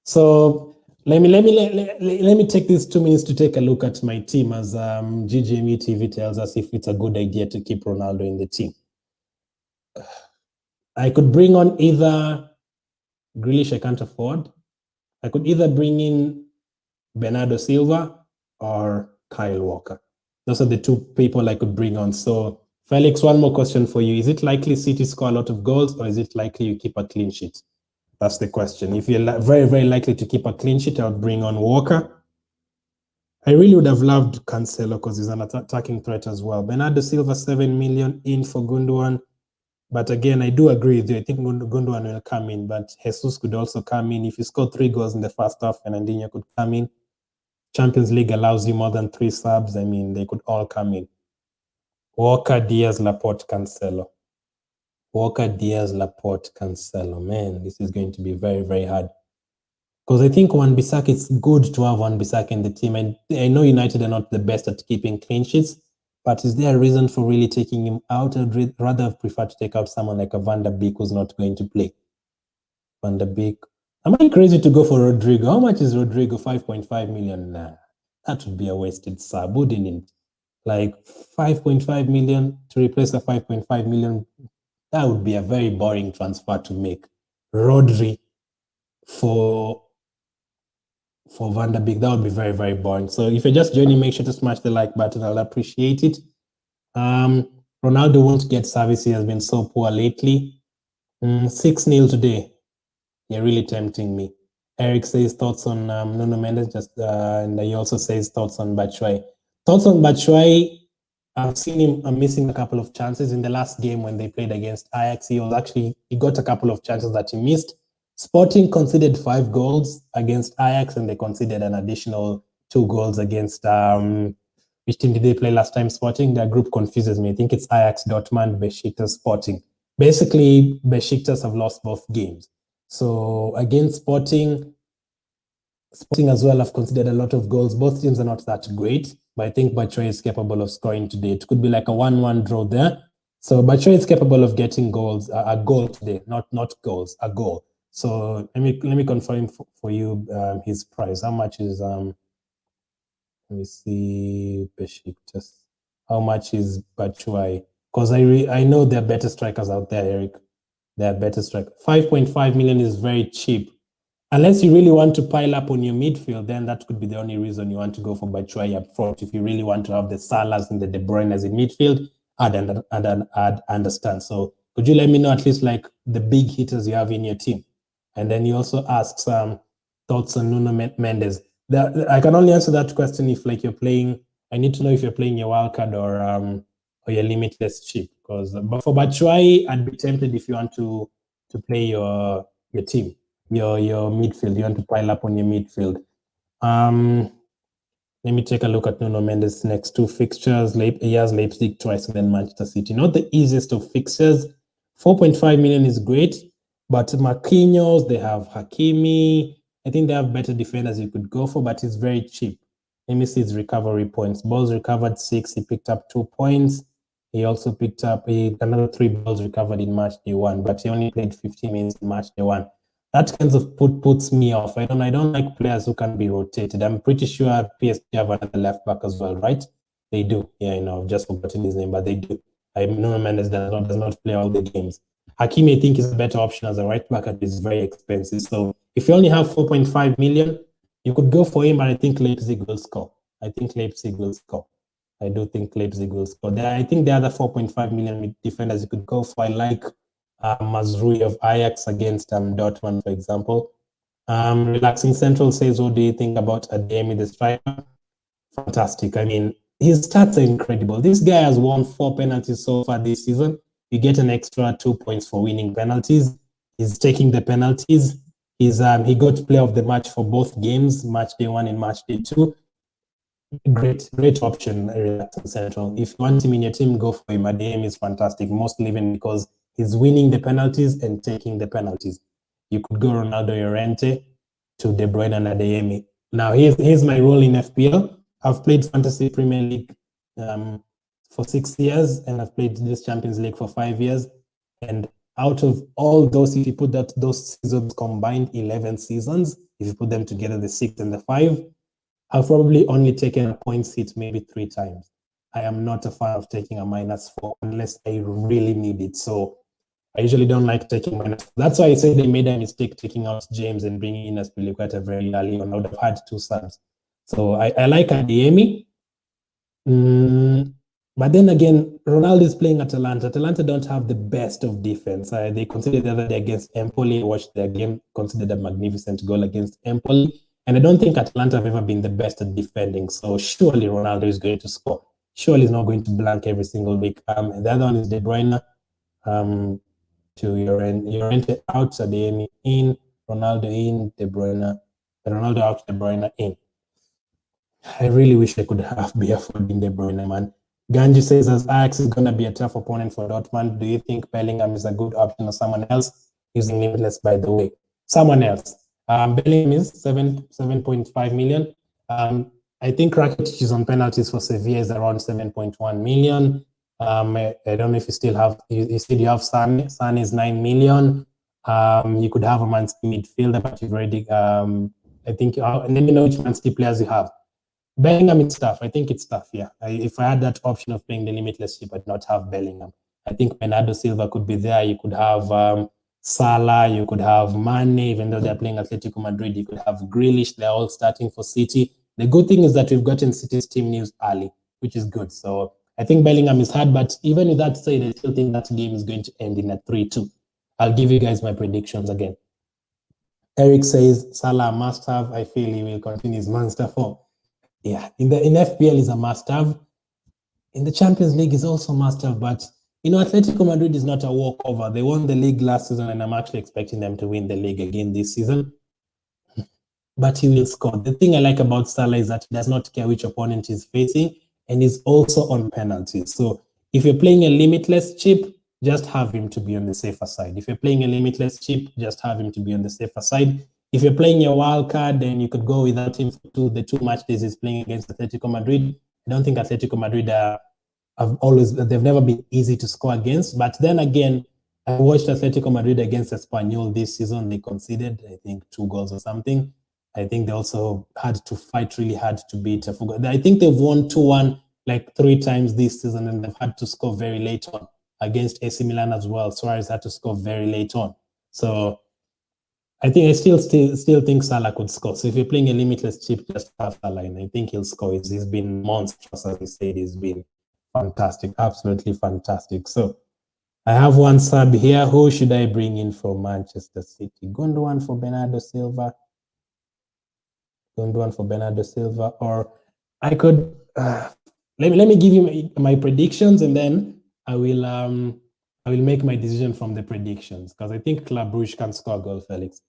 So let me take these 2 minutes to take a look at my team, as GGME TV tells us if it's a good idea to keep Ronaldo in the team. I could bring on either Grealish, I can't afford. I could either bring in Bernardo Silva or Kyle Walker. Those are the 2 people I could bring on. So Felix, one more question for you. Is it likely City score a lot of goals, or is it likely you keep a clean sheet? That's the question. If you're very, very likely to keep a clean sheet, I would bring on Walker. I really would have loved Cancelo because he's an attacking threat as well. Bernardo Silva, 7 million in for Gundogan. But again, I do agree with you. I think Gundogan will come in, but Jesus could also come in. If you score 3 goals in the first half, Fernandinho could come in. Champions League allows you more than 3 subs. I mean, they could all come in. Walker, Diaz, Laporte, Cancelo. Walker, Diaz, Laporte, Cancelo. Man, this is going to be very, very hard. Because I think Wan-Bissaka, it's good to have Wan-Bissaka in the team. And I know United are not the best at keeping clean sheets, but is there a reason for really taking him out? I'd rather have preferred to take out someone like a Van der Beek who's not going to play. Van der Beek. Am I crazy to go for Rodrigo? How much is Rodrigo? 5.5 million? Nah, that would be a wasted sub, wouldn't it? Like 5.5 million to replace a 5.5 million. That would be a very boring transfer to make. Rodri for Van der Beek, that would be very, very boring. So if you're just joining, make sure to smash the like button. I'll appreciate it. Ronaldo won't get service. He has been so poor lately. 6-0 today. You're really tempting me. Eric says thoughts on Nuno Mendes, and he also says thoughts on Batshuayi. Thoughts on Batshuayi, I've seen him missing a couple of chances in the last game when they played against Ajax. He got a couple of chances that he missed. Sporting conceded 5 goals against Ajax, and they conceded an additional 2 goals against which team did they play last time? Sporting. Their group confuses me. I think it's Ajax, Dortmund, Besiktas, Sporting. Basically, Besiktas have lost both games. So against Sporting as well have conceded a lot of goals. Both teams are not that great, but I think Batshuayi is capable of scoring today. It could be like a 1-1 draw there. So Batshuayi is capable of getting goals, a goal today, not goals, a goal. So let me confirm for you his price. How much is let me see, Besiktas. How much is Batshuayi? Because I know there are better strikers out there, Eric. There are better strikers. 5.5 million is very cheap. Unless you really want to pile up on your midfield, then that could be the only reason you want to go for Batshuayi up front. If you really want to have the Salahs and the De Bruyne's in midfield, I'd understand. So could you let me know at least like the big hitters you have in your team? And then you also asked some thoughts on Nuno Mendes. I can only answer that question if like you're playing. I need to know if you're playing your wildcard or your limitless chip. But for Batshuayi, I'd be tempted if you want to play your team, your midfield. You want to pile up on your midfield. Let me take a look at Nuno Mendes' next 2 fixtures. He has Leipzig twice and then Manchester City. Not the easiest of fixtures. 4.5 million is great, but Marquinhos, they have Hakimi, I think they have better defenders you could go for, but it's very cheap. Let me see his recovery points. Balls recovered 6. He picked up 2 points. He also picked up another 3 balls recovered in match day 1, but he only played 15 minutes in match day 1. That kind of puts me off. I don't like players who can be rotated. I'm pretty sure PSG have another left back as well, right? They do. Yeah, I've just forgotten his name, but they do. I know Mendes does not play all the games. Hakimi, I think, is a better option as a right back, and is very expensive. So if you only have 4.5 million, you could go for him, but I think Leipzig will score. I think Leipzig will score. I do think Leipzig will score. I think the other 4.5 million defenders you could go for, I like Mazrui of Ajax against Dortmund, for example. Relaxing Central says, what do you think about Ademi, the striker? Fantastic. I mean, his stats are incredible. This guy has won 4 penalties so far this season. You get an extra 2 points for winning penalties. He's taking the penalties. He got player of the match for both games, match day 1 and match day 2. Great option, Relaxing Central. If you want him in your team, go for him. Ademi is fantastic, mostly even because he's winning the penalties and taking the penalties. You could go Ronaldo Llorente to De Bruyne and Ademi. Now, here's my role in FPL. I've played Fantasy Premier League for 6 years, and I've played this Champions League for 5 years. And out of all those, if you put those seasons combined, 11 seasons, if you put them together, the 6 and the 5, I've probably only taken a points hit maybe 3 times. I am not a fan of taking a -4 unless I really need it. So I usually don't like taking -4. That's why I say they made a mistake taking out James and bringing in Aspilicueta very early on. I would have had 2 subs. So I like Ademi. But then again, Ronaldo is playing Atalanta. Atalanta don't have the best of defense. They considered the other day against Empoli. I watched their game, considered a magnificent goal against Empoli. And I don't think Atalanta have ever been the best at defending. So surely Ronaldo is going to score. Surely he's not going to blank every single week. The other one is De Bruyne. To Llorente out, Ademi in, Ronaldo in, De Bruyne, Ronaldo out, De Bruyne in. I really wish I could be affording De Bruyne, man. Ganji says, as Ajax is going to be a tough opponent for Dortmund, do you think Bellingham is a good option or someone else? Using Limitless, by the way. Someone else. Bellingham is 7.5 million. I think Rakitic is on penalties for Sevilla is around 7.1 million. I don't know if you still have, you said you have Sane. Sane is 9 million. You could have a Man City midfielder, but you've already, I think, let me know which Man City players you have. Bellingham, it's tough. I think it's tough, yeah. If I had that option of playing the limitless chip, I'd not have Bellingham. I think Bernardo Silva could be there. You could have Salah, you could have Mane, even though they're playing Atletico Madrid. You could have Grealish. They're all starting for City. The good thing is that we've gotten City's team news early, which is good. So I think Bellingham is hard, but even with that said, I still think that game is going to end in a 3-2. I'll give you guys my predictions again. Eric says Salah must have. I feel he will continue his monster form. Yeah, in FPL is a must-have. In the Champions League is also must-have, but Atletico Madrid is not a walkover. They won the league last season, and I'm actually expecting them to win the league again this season. But he will score. The thing I like about Salah is that he does not care which opponent he's facing, and he's also on penalties. So if you're playing a limitless chip, just have him to be on the safer side. If you're playing a limitless chip, just have him to be on the safer side. If you're playing your wild card, then you could go without him for the 2 match days he's playing against Atletico Madrid. I don't think Atletico Madrid they've never been easy to score against. But then again, I watched Atletico Madrid against Espanyol this season. They conceded, I think, 2 goals or something. I think they also had to fight really hard to beat. I think they've won 2-1 like 3 times this season, and they've had to score very late on against AC Milan as well. Suarez had to score very late on. So I still think Salah could score. So if you're playing a limitless chip, just have Salah, and I think he'll score. He's been monstrous, as we said. He's been fantastic, absolutely fantastic. So I have one sub here. Who should I bring in for Manchester City? Gundogan for Bernardo Silva. Or I could let me give you my predictions, and then I will make my decision from the predictions, because I think Club Brugge can score a goal, Felix.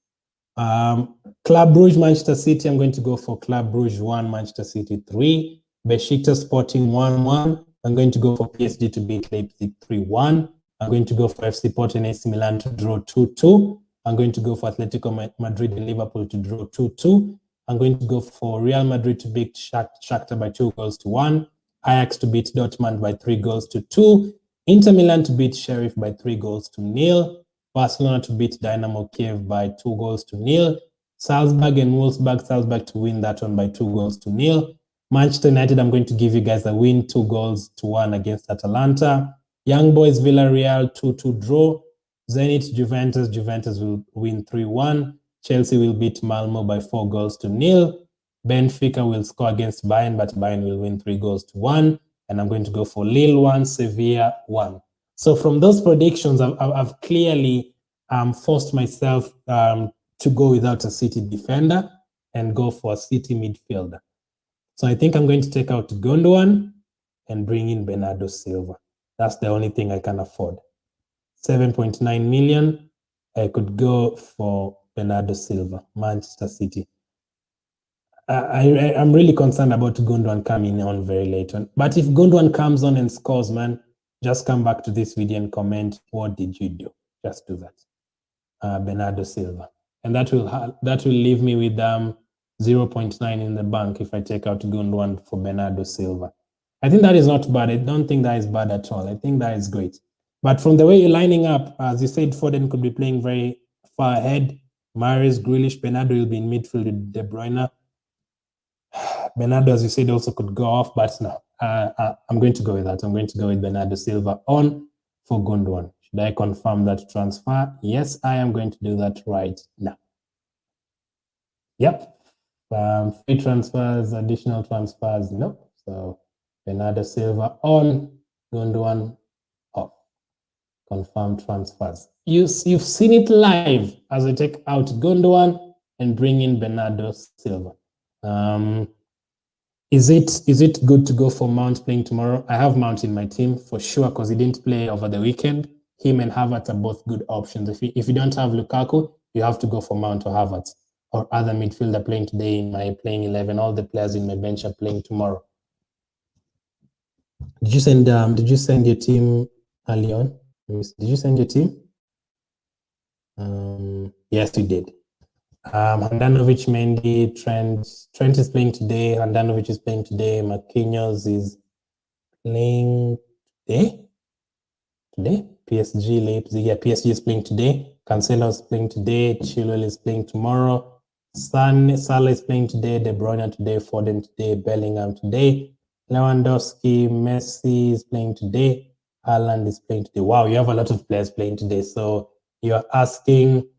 Club Brugge, Manchester City, I'm going to go for Club Brugge 1, Manchester City 3. Besiktas Sporting 1-1. I'm going to go for PSG to beat Leipzig 3-1. I'm going to go for FC Porto and AC Milan to draw 2-2. I'm going to go for Atletico Madrid and Liverpool to draw 2-2. I'm going to go for Real Madrid to beat Shakhtar by 2-1. Ajax to beat Dortmund by 3-2. Inter Milan to beat Sheriff by 3-0. Barcelona to beat Dynamo Kiev by 2-0. Salzburg and Wolfsburg, Salzburg to win that one by 2-0. Manchester United, I'm going to give you guys a win 2-1 against Atalanta. Young Boys, Villarreal 2-2 draw. Zenit, Juventus will win 3-1. Chelsea will beat Malmo by 4-0. Benfica will score against Bayern, but Bayern will win 3-1. And I'm going to go for Lille 1, Sevilla 1. So from those predictions, I've clearly forced myself to go without a City defender and go for a City midfielder. So I think I'm going to take out Gundogan and bring in Bernardo Silva. That's the only thing I can afford. 7.9 million. I could go for Bernardo Silva, Manchester City. I'm really concerned about Gundogan coming on very late on. But if Gundogan comes on and scores, man, just come back to this video and comment, what did you do? Just do that. Bernardo Silva. And that will leave me with 0.9 in the bank if I take out Gundogan for Bernardo Silva. I think that is not bad. I don't think that is bad at all. I think that is great. But from the way you're lining up, as you said, Foden could be playing very far ahead. Mahrez, Grealish, Bernardo will be in midfield with De Bruyne. Bernardo, as you said, also could go off, but no, I'm going to go with that. I'm going to go with Bernardo Silva on for Gundogan. Should I confirm that transfer? Yes, I am going to do that right now. Yep. Free transfers, additional transfers, nope. So Bernardo Silva on, Gundogan off. Confirm transfers. You've seen it live as I take out Gundogan and bring in Bernardo Silva. Is it good to go for Mount playing tomorrow? I have Mount in my team for sure because he didn't play over the weekend. Him and Havertz are both good options. If you don't have Lukaku, you have to go for Mount or Havertz or other midfielder playing today in my playing 11. All the players in my bench are playing tomorrow. Did you send your team early on? Did you send your team? Yes, you did. Handanovic, Mendy, Trent is playing today. Handanovic is playing today. Marquinhos is playing today. PSG, Leipzig. Yeah, PSG is playing today. Cancelo is playing today. Chilwell is playing tomorrow. Salah is playing today. De Bruyne today. Foden today. Bellingham today. Lewandowski, Messi is playing today. Haaland is playing today. Wow, you have a lot of players playing today. So you're asking,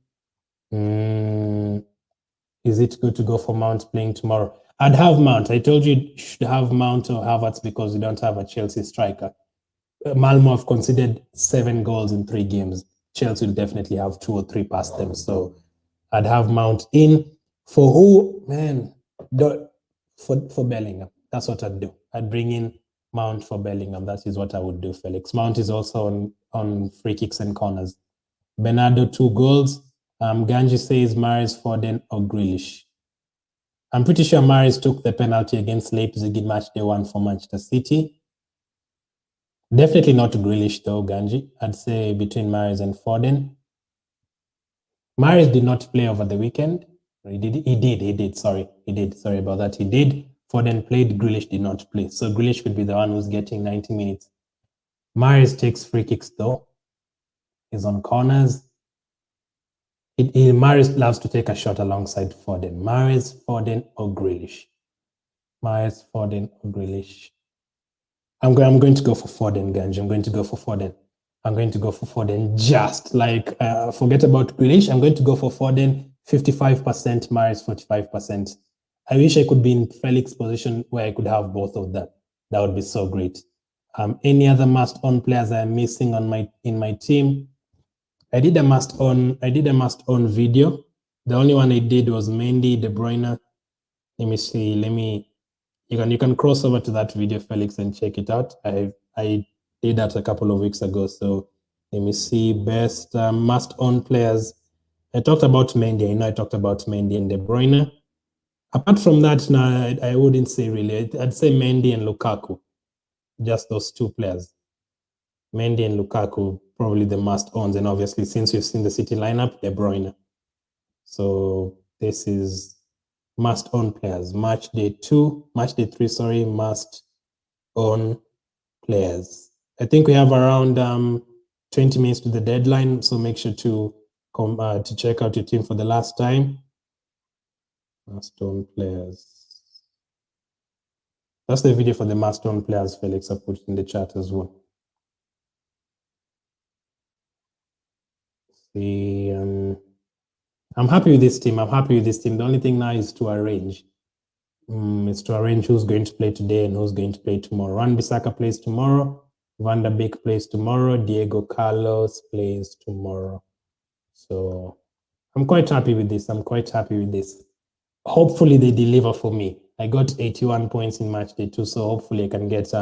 is it good to go for Mount playing tomorrow? I'd have Mount. I told you should have Mount or Havertz because you don't have a Chelsea striker. Malmo have conceded 7 goals in 3 games. Chelsea will definitely have 2 or 3 past them. So I'd have Mount in. For who? Man, for Bellingham. That's what I'd do. I'd bring in Mount for Bellingham. That is what I would do, Felix. Mount is also on free kicks and corners. Bernardo, 2 goals. Ganji says Mahrez, Foden, or Grealish. I'm pretty sure Mahrez took the penalty against Leipzig in match day 1 for Manchester City. Definitely not Grealish though, Ganji. I'd say between Mahrez and Foden. Mahrez did not play over the weekend. He did. Sorry about that. He did. Foden played, Grealish did not play. So Grealish could be the one who's getting 90 minutes. Mahrez takes free kicks though. He's on corners. Mahrez loves to take a shot alongside Foden. Mahrez, Foden, or Grealish. Mahrez, Foden, or Grealish. I'm going to go for Foden, Ganji. I'm going to go for Foden. Just like, forget about Grealish. I'm going to go for Foden, 55%, Mahrez, 45%. I wish I could be in Felix's position where I could have both of them. That would be so great. Any other must-own players I'm missing in my team? I did a must-own video. The only one I did was Mendy, De Bruyne. Let me see. You can cross over to that video, Felix, and check it out. I did that a couple of weeks ago. So let me see. Best must-own players. I talked about Mendy. I talked about Mendy and De Bruyne. Apart from that, no, I wouldn't say really. I'd say Mendy and Lukaku. Just those 2 players. Mendy and Lukaku. probably the must-ons. And obviously, since you've seen the City lineup, De Bruyne. So this is must-own players. Match day 3, sorry, must-own players. I think we have around 20 minutes to the deadline, so make sure to come to check out your team for the last time. Must-own players. That's the video for the must-own players. Felix, I've put in the chat as well. See, I'm happy with this team. The only thing now is to arrange. It's to arrange who's going to play today and who's going to play tomorrow. Wan-Bissaka plays tomorrow. Van der Beek plays tomorrow. Diego Carlos plays tomorrow. So I'm quite happy with this. Hopefully they deliver for me. I got 81 points in match day 2, so hopefully I can get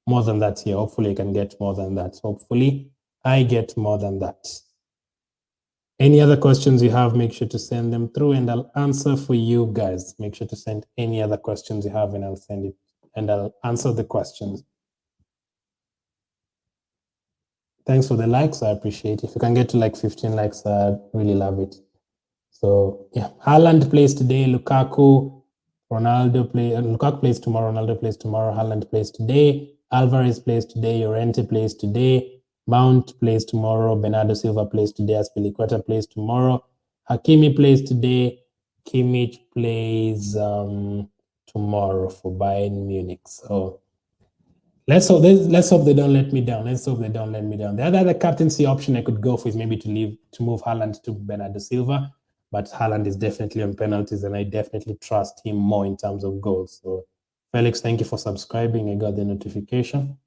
more than that here. Hopefully I get more than that. Any other questions you have, make sure to send them through and I'll answer for you guys. Make sure to send any other questions you have and I'll send it and I'll answer the questions. Thanks for the likes. I appreciate it. If you can get to like 15 likes, I'd really love it. So yeah, Haaland plays today. Lukaku plays tomorrow. Ronaldo plays tomorrow. Haaland plays today. Alvarez plays today. Llorente plays today. Mount plays tomorrow. Bernardo Silva plays today. Azpilicueta plays tomorrow. Hakimi plays today. Kimmich plays tomorrow for Bayern Munich. So let's hope they don't let me down. The other captaincy option I could go for is maybe to move Haaland to Bernardo Silva, but Haaland is definitely on penalties, and I definitely trust him more in terms of goals. So Felix, thank you for subscribing. I got the notification.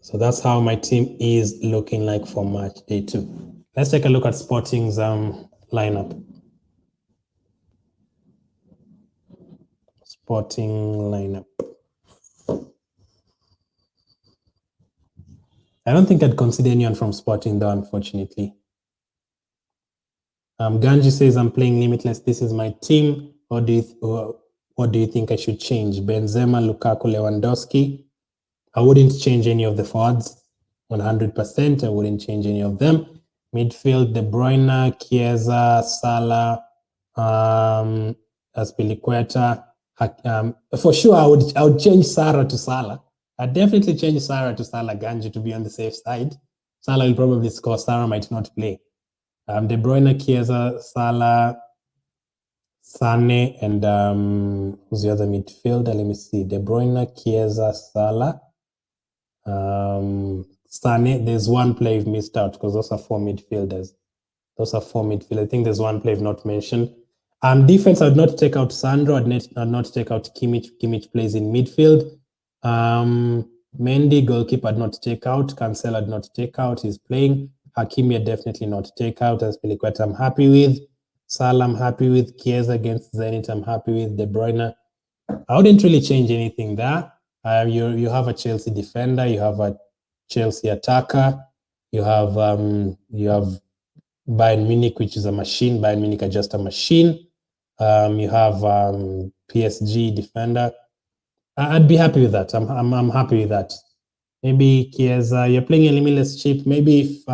So that's how my team is looking like for match day 2. Let's take a look at Sporting's lineup. Sporting lineup. I don't think I'd consider anyone from Sporting though, unfortunately. Ganji says, I'm playing limitless. This is my team. What do you think I should change? Benzema, Lukaku, Lewandowski. I wouldn't change any of the forwards. 100%. I wouldn't change any of them. Midfield, De Bruyne, Chiesa, Salah, Azpilicueta. For sure, I would change Sarah to Salah. I'd definitely change Sarah to Salah, Ganji, to be on the safe side. Salah will probably score. Sarah might not play. De Bruyne, Chiesa, Salah, Sane, and who's the other midfielder? Let me see. De Bruyne, Chiesa, Salah, Sane. There's one player you've missed out because those are 4 midfielders. I think there's one player I've not mentioned. Defense, I'd not take out Sandro. I'd not take out Kimmich. Kimmich plays in midfield. Mendy, goalkeeper, I'd not take out. Cancelo, I'd not take out. He's playing. Hakimi, I'd definitely not take out. Azpilicueta, I'm happy with. Salah, I'm happy with. Chiesa against Zenit, I'm happy with. De Bruyne, I wouldn't really change anything there. You have a Chelsea defender. You have a Chelsea attacker. You have Bayern Munich, which is a machine. Bayern Munich are just a machine. You have PSG defender. I'd be happy with that. I'm happy with that. Maybe Chiesa, you're playing a limitless chip. Maybe if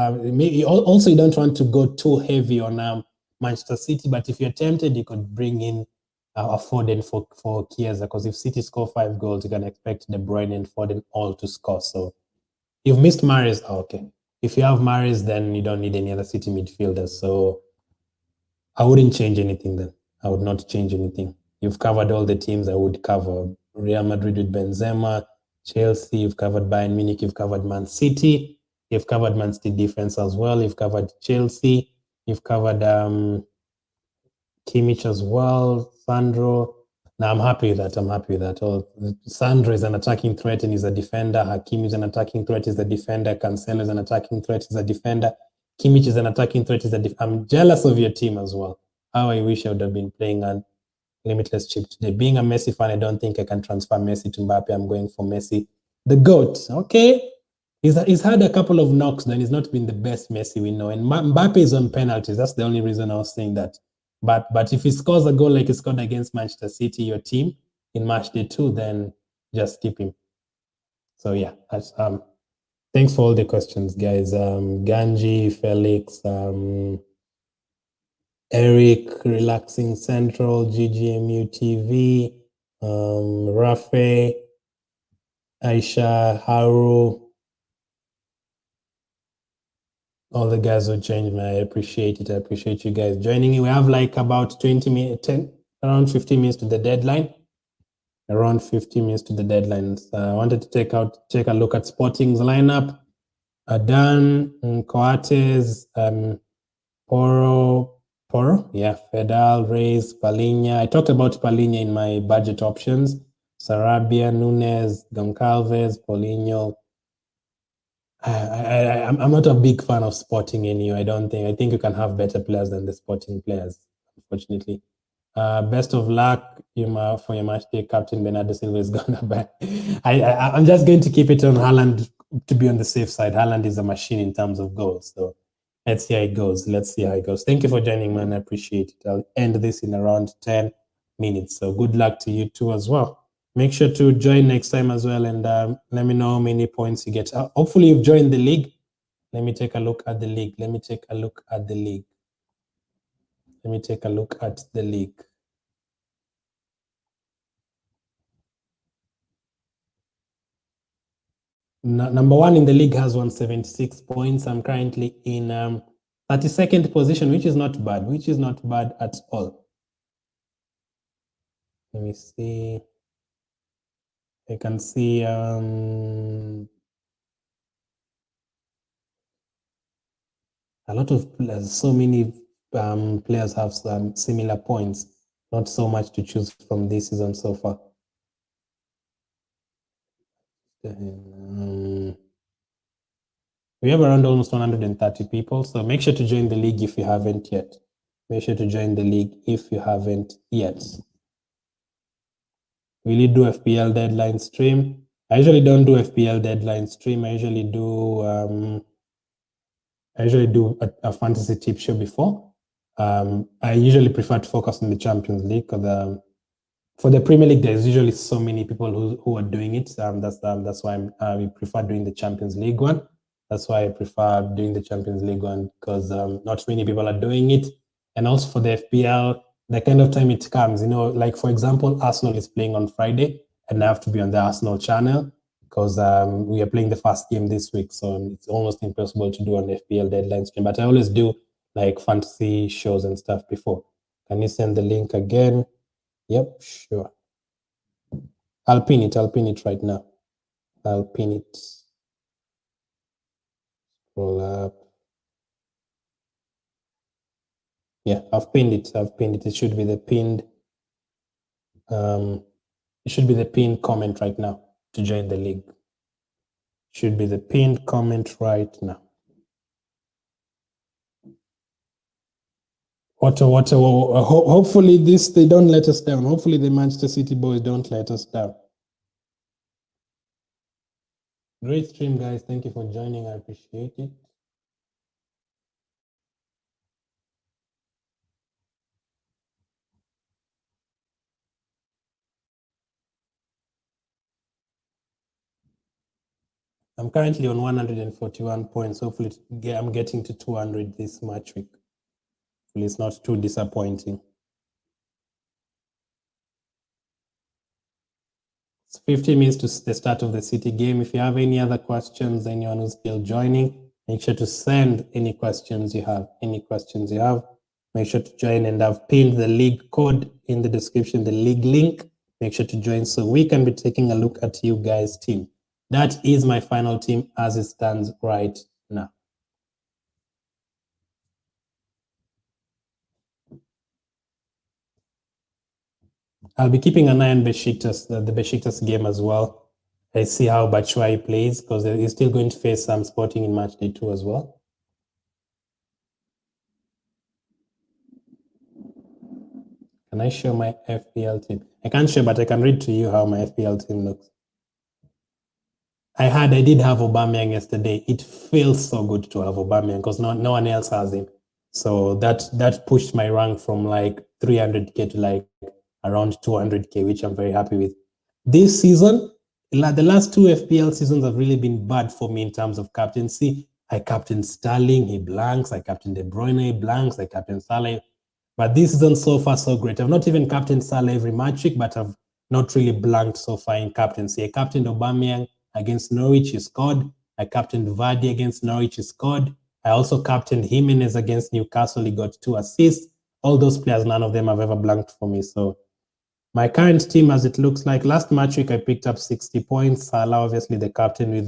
also you don't want to go too heavy on Manchester City, but if you're tempted, you could bring in a Foden for Chiesa, because if City score 5 goals, you can expect De Bruyne and Foden all to score. So you've missed Mahrez. Oh, okay. If you have Mahrez, then you don't need any other City midfielders. So I wouldn't change anything then. I would not change anything. You've covered all the teams I would cover. Real Madrid with Benzema, Chelsea, you've covered Bayern Munich, you've covered Man City, you've covered Man City defense as well, you've covered Chelsea, you've covered Kimmich as well, Sandro. Now I'm happy with that. Sandro is an attacking threat and he's a defender. Hakimi is an attacking threat, is a defender. Cancelo is an attacking threat, is a defender. Kimmich is an attacking threat, is a defender. I'm jealous of your team as well. How I wish I would have been playing a limitless chip today. Being a Messi fan, I don't think I can transfer Messi to Mbappe. I'm going for Messi, the GOAT. Okay, he's had a couple of knocks, then he's not been the best Messi we know. And Mbappe is on penalties. That's the only reason I was saying that. But if he scores a goal like he scored against Manchester City, your team, in match day 2, then just keep him. So yeah, that's, thank Thanks for all the questions, guys. Ganji, Felix, Eric, Relaxing Central, GGMU TV, Rafe, Aisha, Haru, all the guys who changed me. I appreciate it. I appreciate you guys joining me. We have like about 20 minutes, around 15 minutes to the deadline. Around 50 minutes to the deadline. I wanted to take a look at Sporting's lineup. Adan, Coates, Porro, yeah, Fedal, Reyes, Palinha. I talked about Palinha in my budget options. Sarabia, Nunes, Goncalves, Paulinho. I'm not a big fan of Sporting anyway. I think you can have better players than the Sporting players, unfortunately. Best of luck for your match day. Captain Bernardo Silva is gonna back. I'm just going to keep it on Haaland to be on the safe side. Haaland is a machine in terms of goals. So let's see how it goes. Let's see how it goes. Thank you for joining, man. I appreciate it. I'll end this in around 10 minutes. So good luck to you too as well. Make sure to join next time as well, and let me know how many points you get. Hopefully you've joined the league. Let me take a look at the league. Let me take a look at the league. Let me take a look at the league. Number one in the league has 176 points. I'm currently in 32nd position, which is not bad. Which is not bad at all. Let me see. I can see a lot of players. So many players have some similar points. Not so much to choose from this season so far. We have around almost 130 people, so make sure to join the league if you haven't yet. Make sure to join the league if you haven't yet. Will you do FPL deadline stream? I usually don't do FPL deadline stream. I usually do a fantasy tip show before. I usually prefer to focus on the Champions League because for the Premier League, there's usually so many people who are doing it. That's why we prefer doing the Champions League one. That's why I prefer doing the Champions League one, because not many people are doing it. And also for the FPL, the kind of time it comes, like for example, Arsenal is playing on Friday, and I have to be on the Arsenal channel because we are playing the first game this week. So it's almost impossible to do an FPL deadline stream. But I always do like fantasy shows and stuff before. Can you send the link again? Yep, sure. I'll pin it right now. I'll pin it. Scroll up. Yeah, I've pinned it. It should be the pinned. It should be the pinned comment right now to join the league. Should be the pinned comment right now. Hopefully they don't let us down. Hopefully the Manchester City boys don't let us down. Great stream, guys. Thank you for joining. I appreciate it. I'm currently on 141 points. Hopefully I'm getting to 200 this match week. Hopefully it's not too disappointing. It's 50 minutes to the start of the City game. If you have any other questions, anyone who's still joining, make sure to send any questions you have. Make sure to join, and I've pinned the league code in the description, the league link. Make sure to join so we can be taking a look at you guys' team. That is my final team as it stands right now. I'll be keeping an eye on Besiktas, the Besiktas game as well. I see how Batshuayi plays because he's still going to face some Sporting in match day 2 as well. Can I show my FPL team? I can't show, but I can read to you how my FPL team looks. I did have Aubameyang yesterday. It feels so good to have Aubameyang because no one else has him. So that pushed my rank from like 300k to like around 200k, which I'm very happy with. This season, The last 2 FPL seasons have really been bad for me in terms of captaincy. I captained Sterling, he blanks. I captained De Bruyne, he blanks. I captained Salah. But this season so far so great. I've not even captained Salah every match week, but I've not really blanked so far in captaincy. I captained Aubameyang against Norwich, he scored. I captained Vardy against Norwich, he scored. I also captained Jimenez against Newcastle, he got 2 assists. All those players, none of them have ever blanked for me. So my current team, as it looks like, last match week I picked up 60 points. Salah, obviously the captain, with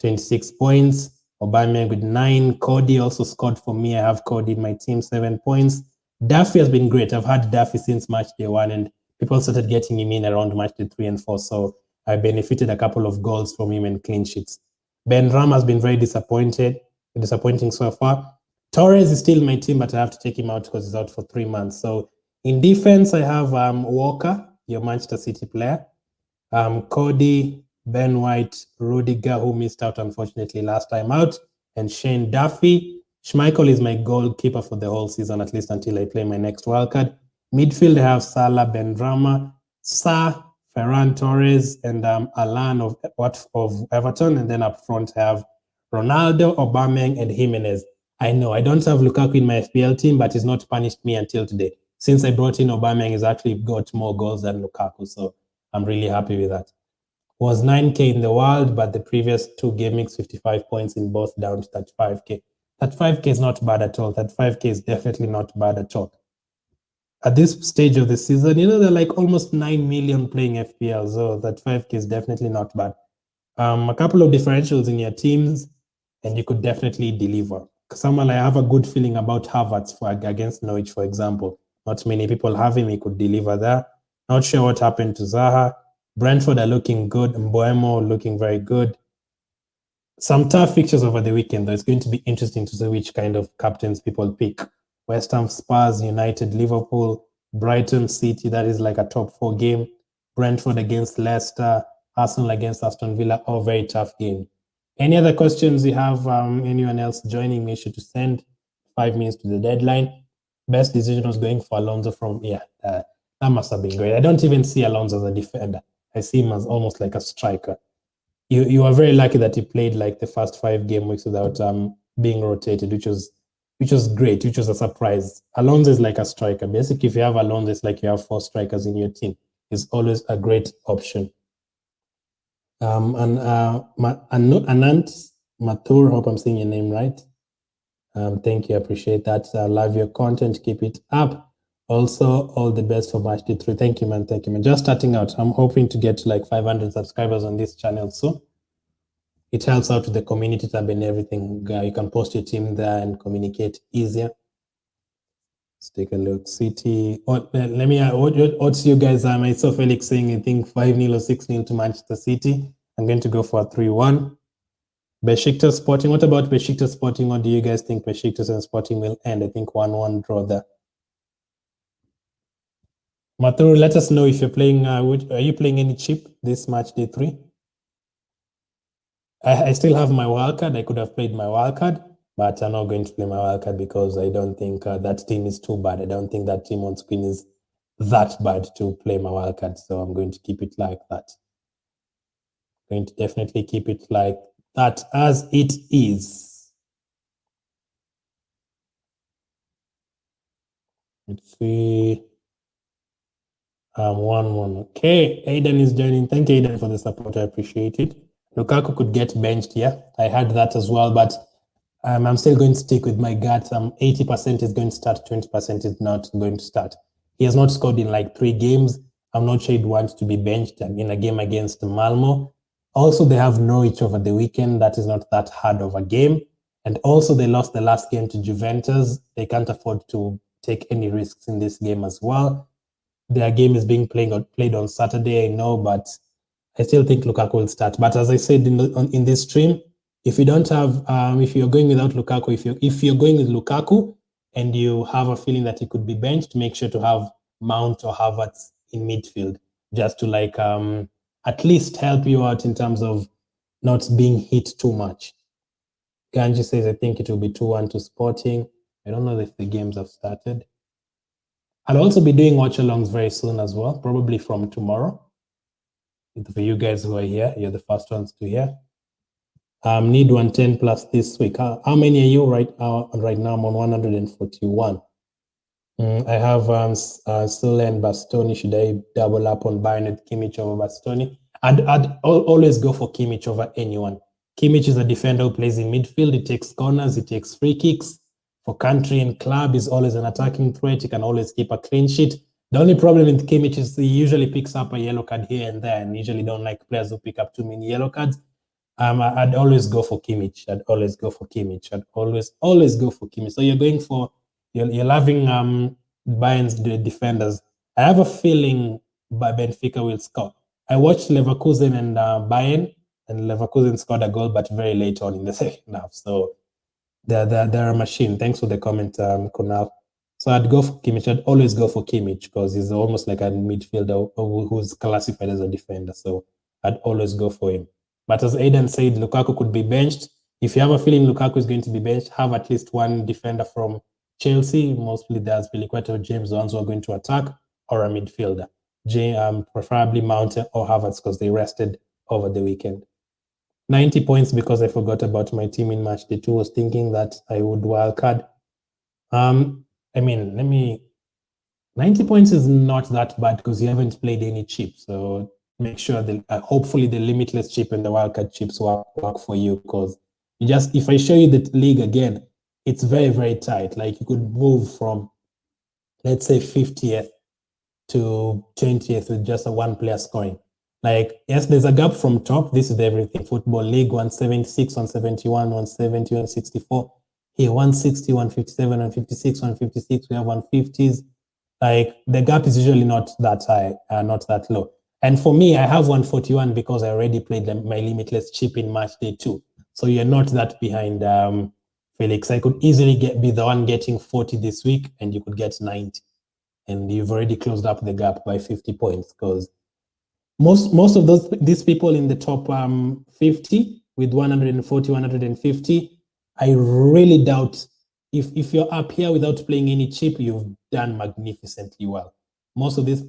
26 points. Aubameyang with 9. Cody also scored for me. I have Cody in my team, 7 points. Duffy has been great. I've had Duffy since match day 1, and people started getting him in around match day 3 and 4. So I benefited a couple of goals from him and clean sheets. Ben Ram has been very disappointing so far. Torres is still in my team, but I have to take him out because he's out for 3 months. So in defense, I have Walker, your Manchester City player, Cody, Ben White, Rudiger, who missed out unfortunately last time out, and Shane Duffy. Schmeichel is my goalkeeper for the whole season, at least until I play my next wildcard. Midfield, I have Salah, Benrahma, Sa, Ferran Torres, and Alan of Everton. And then up front, I have Ronaldo, Aubameyang, and Jimenez. I know I don't have Lukaku in my FPL team, but he's not punished me until today. Since I brought in Aubameyang, he's actually got more goals than Lukaku, so I'm really happy with that. Was 9K in the world, but the previous 2 game weeks, 55 points in both, down to 35K. 35K is not bad at all. 35K is definitely not bad at all. At this stage of the season, there are like almost 9 million playing FPL, so 35K is definitely not bad. A couple of differentials in your teams, and you could definitely deliver. Someone I have a good feeling about Havertz against Norwich, for example. Not many people have him. He could deliver there. Not sure what happened to Zaha. Brentford are looking good. Mboemo looking very good. Some tough fixtures over the weekend, though. It's going to be interesting to see which kind of captains people pick. West Ham, Spurs, United, Liverpool, Brighton, City. That is like a top 4 game. Brentford against Leicester, Arsenal against Aston Villa. All very tough game. Any other questions you have? Anyone else joining? Make sure to send. 5 minutes to the deadline. Best decision was going for Alonso from, that must have been great. I don't even see Alonso as a defender. I see him as almost like a striker. You are very lucky that he played like the first 5 game weeks without being rotated, which was great, which was a surprise. Alonso is like a striker. Basically, if you have Alonso, it's like you have 4 strikers in your team. It's always a great option. Anant Mathur, hope I'm saying your name right. Thank you, I appreciate that. I love your content, keep it up. Also, all the best for match day 3. Thank you, man. Thank you, man. Just starting out. I'm hoping to get to like 500 subscribers on this channel soon. It helps out with the community tab and everything. You can post your team there and communicate easier. Let's take a look. City. Let me. What's you guys? I saw Felix saying I think 5-0 or 6-0 to Manchester City. I'm going to go for a 3-1. Besiktas Sporting. What about Besiktas Sporting? What do you guys think Besiktas and Sporting will end? I think 1-1 draw there. Mathur, let us know if you're playing. Are you playing any chip this match day 3? I still have my wildcard. I could have played my wildcard, but I'm not going to play my wildcard because I don't think that team is too bad. I don't think that team on screen is that bad to play my wildcard. So I'm going to keep it like that. I'm going to definitely keep it like that as it is. Let's see. 1-1. Okay, Aiden is joining. Thank you, Aiden, for the support. I appreciate it. Lukaku could get benched, yeah. I had that as well, but I'm still going to stick with my gut. 80% is going to start, 20% is not going to start. He has not scored in like 3 games. I'm not sure he'd want to be benched in a game against Malmo. Also, they have Norwich over the weekend. That is not that hard of a game. And also, they lost the last game to Juventus. They can't afford to take any risks in this game as well. Their game is being played on Saturday, I know, but I still think Lukaku will start. But as I said in this stream, if you don't have, if you're going without Lukaku, if you're going with Lukaku and you have a feeling that he could be benched, make sure to have Mount or Havertz in midfield, just to like at least help you out in terms of not being hit too much. Ganji says, I think it will be 2-1 to Sporting. I don't know if the games have started. I'll also be doing watch-alongs very soon as well, probably from tomorrow. For you guys who are here, you're the first ones to hear. Need 110 plus this week. How many are you right now? Right now, I'm on 141. I have Sule and Bastoni. Should I double up on Bayern with Kimmich over Bastoni? I'd always go for Kimmich over anyone. Kimmich is a defender who plays in midfield. He takes corners. He takes free kicks. For country and club, he's always an attacking threat. He can always keep a clean sheet. The only problem with Kimmich is he usually picks up a yellow card here and there, and usually don't like players who pick up too many yellow cards. I'd always go for Kimmich. I'd always go for Kimmich. So you're going for you're loving Bayern's defenders. I have a feeling Benfica will score. I watched Leverkusen and Bayern, and Leverkusen scored a goal, but very late on in the second half. So they're a machine. Thanks for the comment, Kunal. So I'd go for Kimmich. I'd always go for Kimmich because he's almost like a midfielder who's classified as a defender. So I'd always go for him. But as Aidan said, Lukaku could be benched. If you have a feeling Lukaku is going to be benched, have at least one defender from Chelsea. Mostly there's Piliqueta or James, the ones who are going to attack, or a midfielder. Preferably Mount or Havertz because they rested over the weekend. 90 points because I forgot about my team in match day 2. Was thinking that I would wildcard. 90 points is not that bad because you haven't played any chip. So make sure that hopefully the limitless chip and the wildcard chips work for you, because if I show you the league again, it's very, very tight. Like you could move from, let's say, 50th to 20th with just a one player scoring. Like, yes, there's a gap from top. This is everything. Football League, 176, 171, 170, 164. Here, 160, 157, 156, 156. We have 150s. Like, the gap is usually not that high, not that low. And for me, I have 141 because I already played my limitless chip in match day 2. So you're not that behind, Felix. I could easily be the one getting 40 this week, and you could get 90. And you've already closed up the gap by 50 points because most of these people in the top 50 with 140, 150, I really doubt if you're up here without playing any chip, you've done magnificently well. Most of these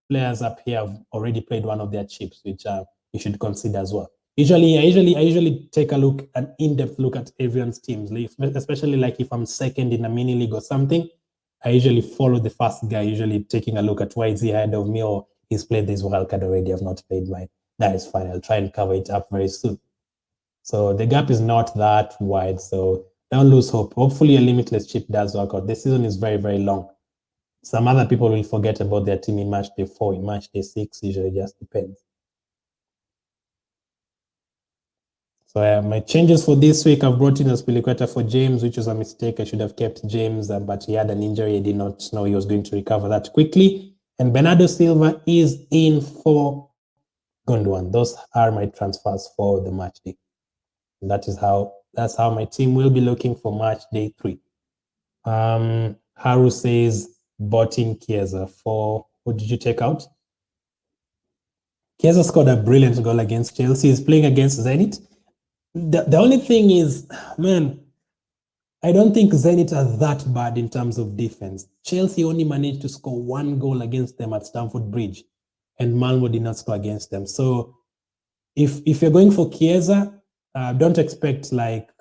players up here have already played one of their chips, which you should consider as well. I usually take an in-depth look at everyone's teams, especially like if I'm second in a mini league or something. I usually follow the first guy, usually taking a look at why is he ahead of me, or he's played this wildcard already, I've not played mine. That is fine, I'll try and cover it up very soon. So the gap is not that wide, so don't lose hope. Hopefully a limitless chip does work out. The season is very, very long. Some other people will forget about their team in match day 4, in match day 6, usually just depends. So my changes for this week, I've brought in a Spiliqueta for James, which was a mistake. I should have kept James, but he had an injury. I did not know he was going to recover that quickly. And Bernardo Silva is in for Gondwan. Those are my transfers for the match day. And that's how my team will be looking for match day 3. Haru says bought in Chiesa for, what did you take out? Chiesa scored a brilliant goal against Chelsea. He's playing against Zenit. The only thing is, man, I don't think Zenit are that bad in terms of defense. Chelsea only managed to score 1 goal against them at Stamford Bridge, and Malmo did not score against them. So if you're going for Chiesa, don't expect like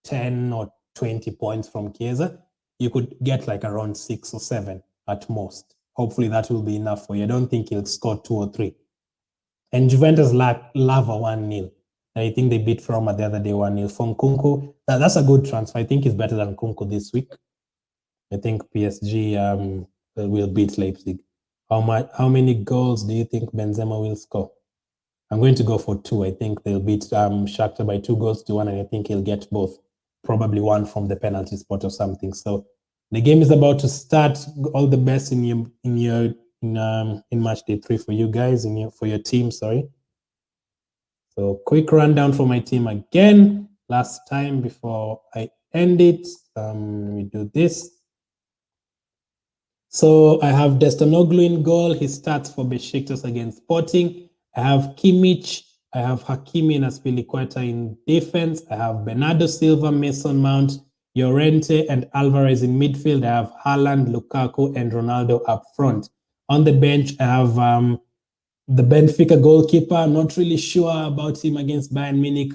10 or 20 points from Chiesa. You could get like around 6 or 7 at most. Hopefully that will be enough for you. I don't think he'll score 2 or 3. And Juventus love a 1-0. I think they beat Roma the other day 1-0 from Kunku. That's a good transfer. I think it's better than Kunku this week. I think PSG will beat Leipzig. How many goals do you think Benzema will score? I'm going to go for 2. I think they'll beat Shakhtar by 2-1, and I think he'll get both. Probably 1 from the penalty spot or something. So the game is about to start. All the best in match day 3 for you guys, for your team. Sorry. So quick rundown for my team again. Last time before I end it, let me do this. So I have Destonoglu in goal. He starts for Besiktas against Sporting. I have Kimmich. I have Hakimi and Aspilicueta in defense. I have Bernardo Silva, Mason Mount, Llorente, and Alvarez in midfield. I have Haaland, Lukaku, and Ronaldo up front. On the bench, I have The Benfica goalkeeper, I'm not really sure about him against Bayern Munich,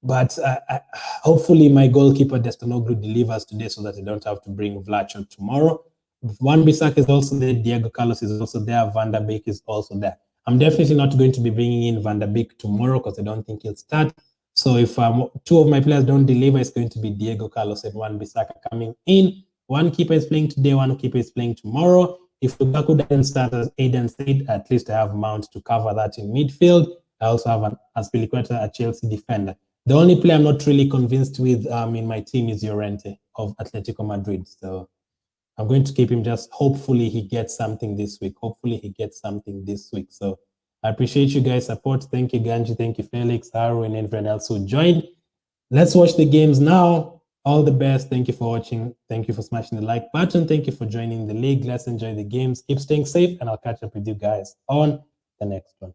but hopefully my goalkeeper Destonoglu delivers today so that I don't have to bring Vlacho tomorrow. Wan-Bissaka is also there, Diego Carlos is also there, Van der Beek is also there. I'm definitely not going to be bringing in Van der Beek tomorrow because I don't think he'll start. So if two of my players don't deliver, it's going to be Diego Carlos and Wan-Bissaka coming in. One keeper is playing today, one keeper is playing tomorrow. If Lukaku doesn't start, as Aidan said, at least I have Mount to cover that in midfield. I also have an Azpilicueta, a Chelsea defender. The only player I'm not really convinced with in my team is Llorente of Atletico Madrid. So I'm going to keep him, just hopefully he gets something this week. Hopefully he gets something this week. So I appreciate you guys' support. Thank you, Ganji. Thank you, Felix, Haru, and everyone else who joined. Let's watch the games now. All the best. Thank you for watching. Thank you for smashing the like button. Thank you for joining the league. Let's enjoy the games. Keep staying safe, and I'll catch up with you guys on the next one.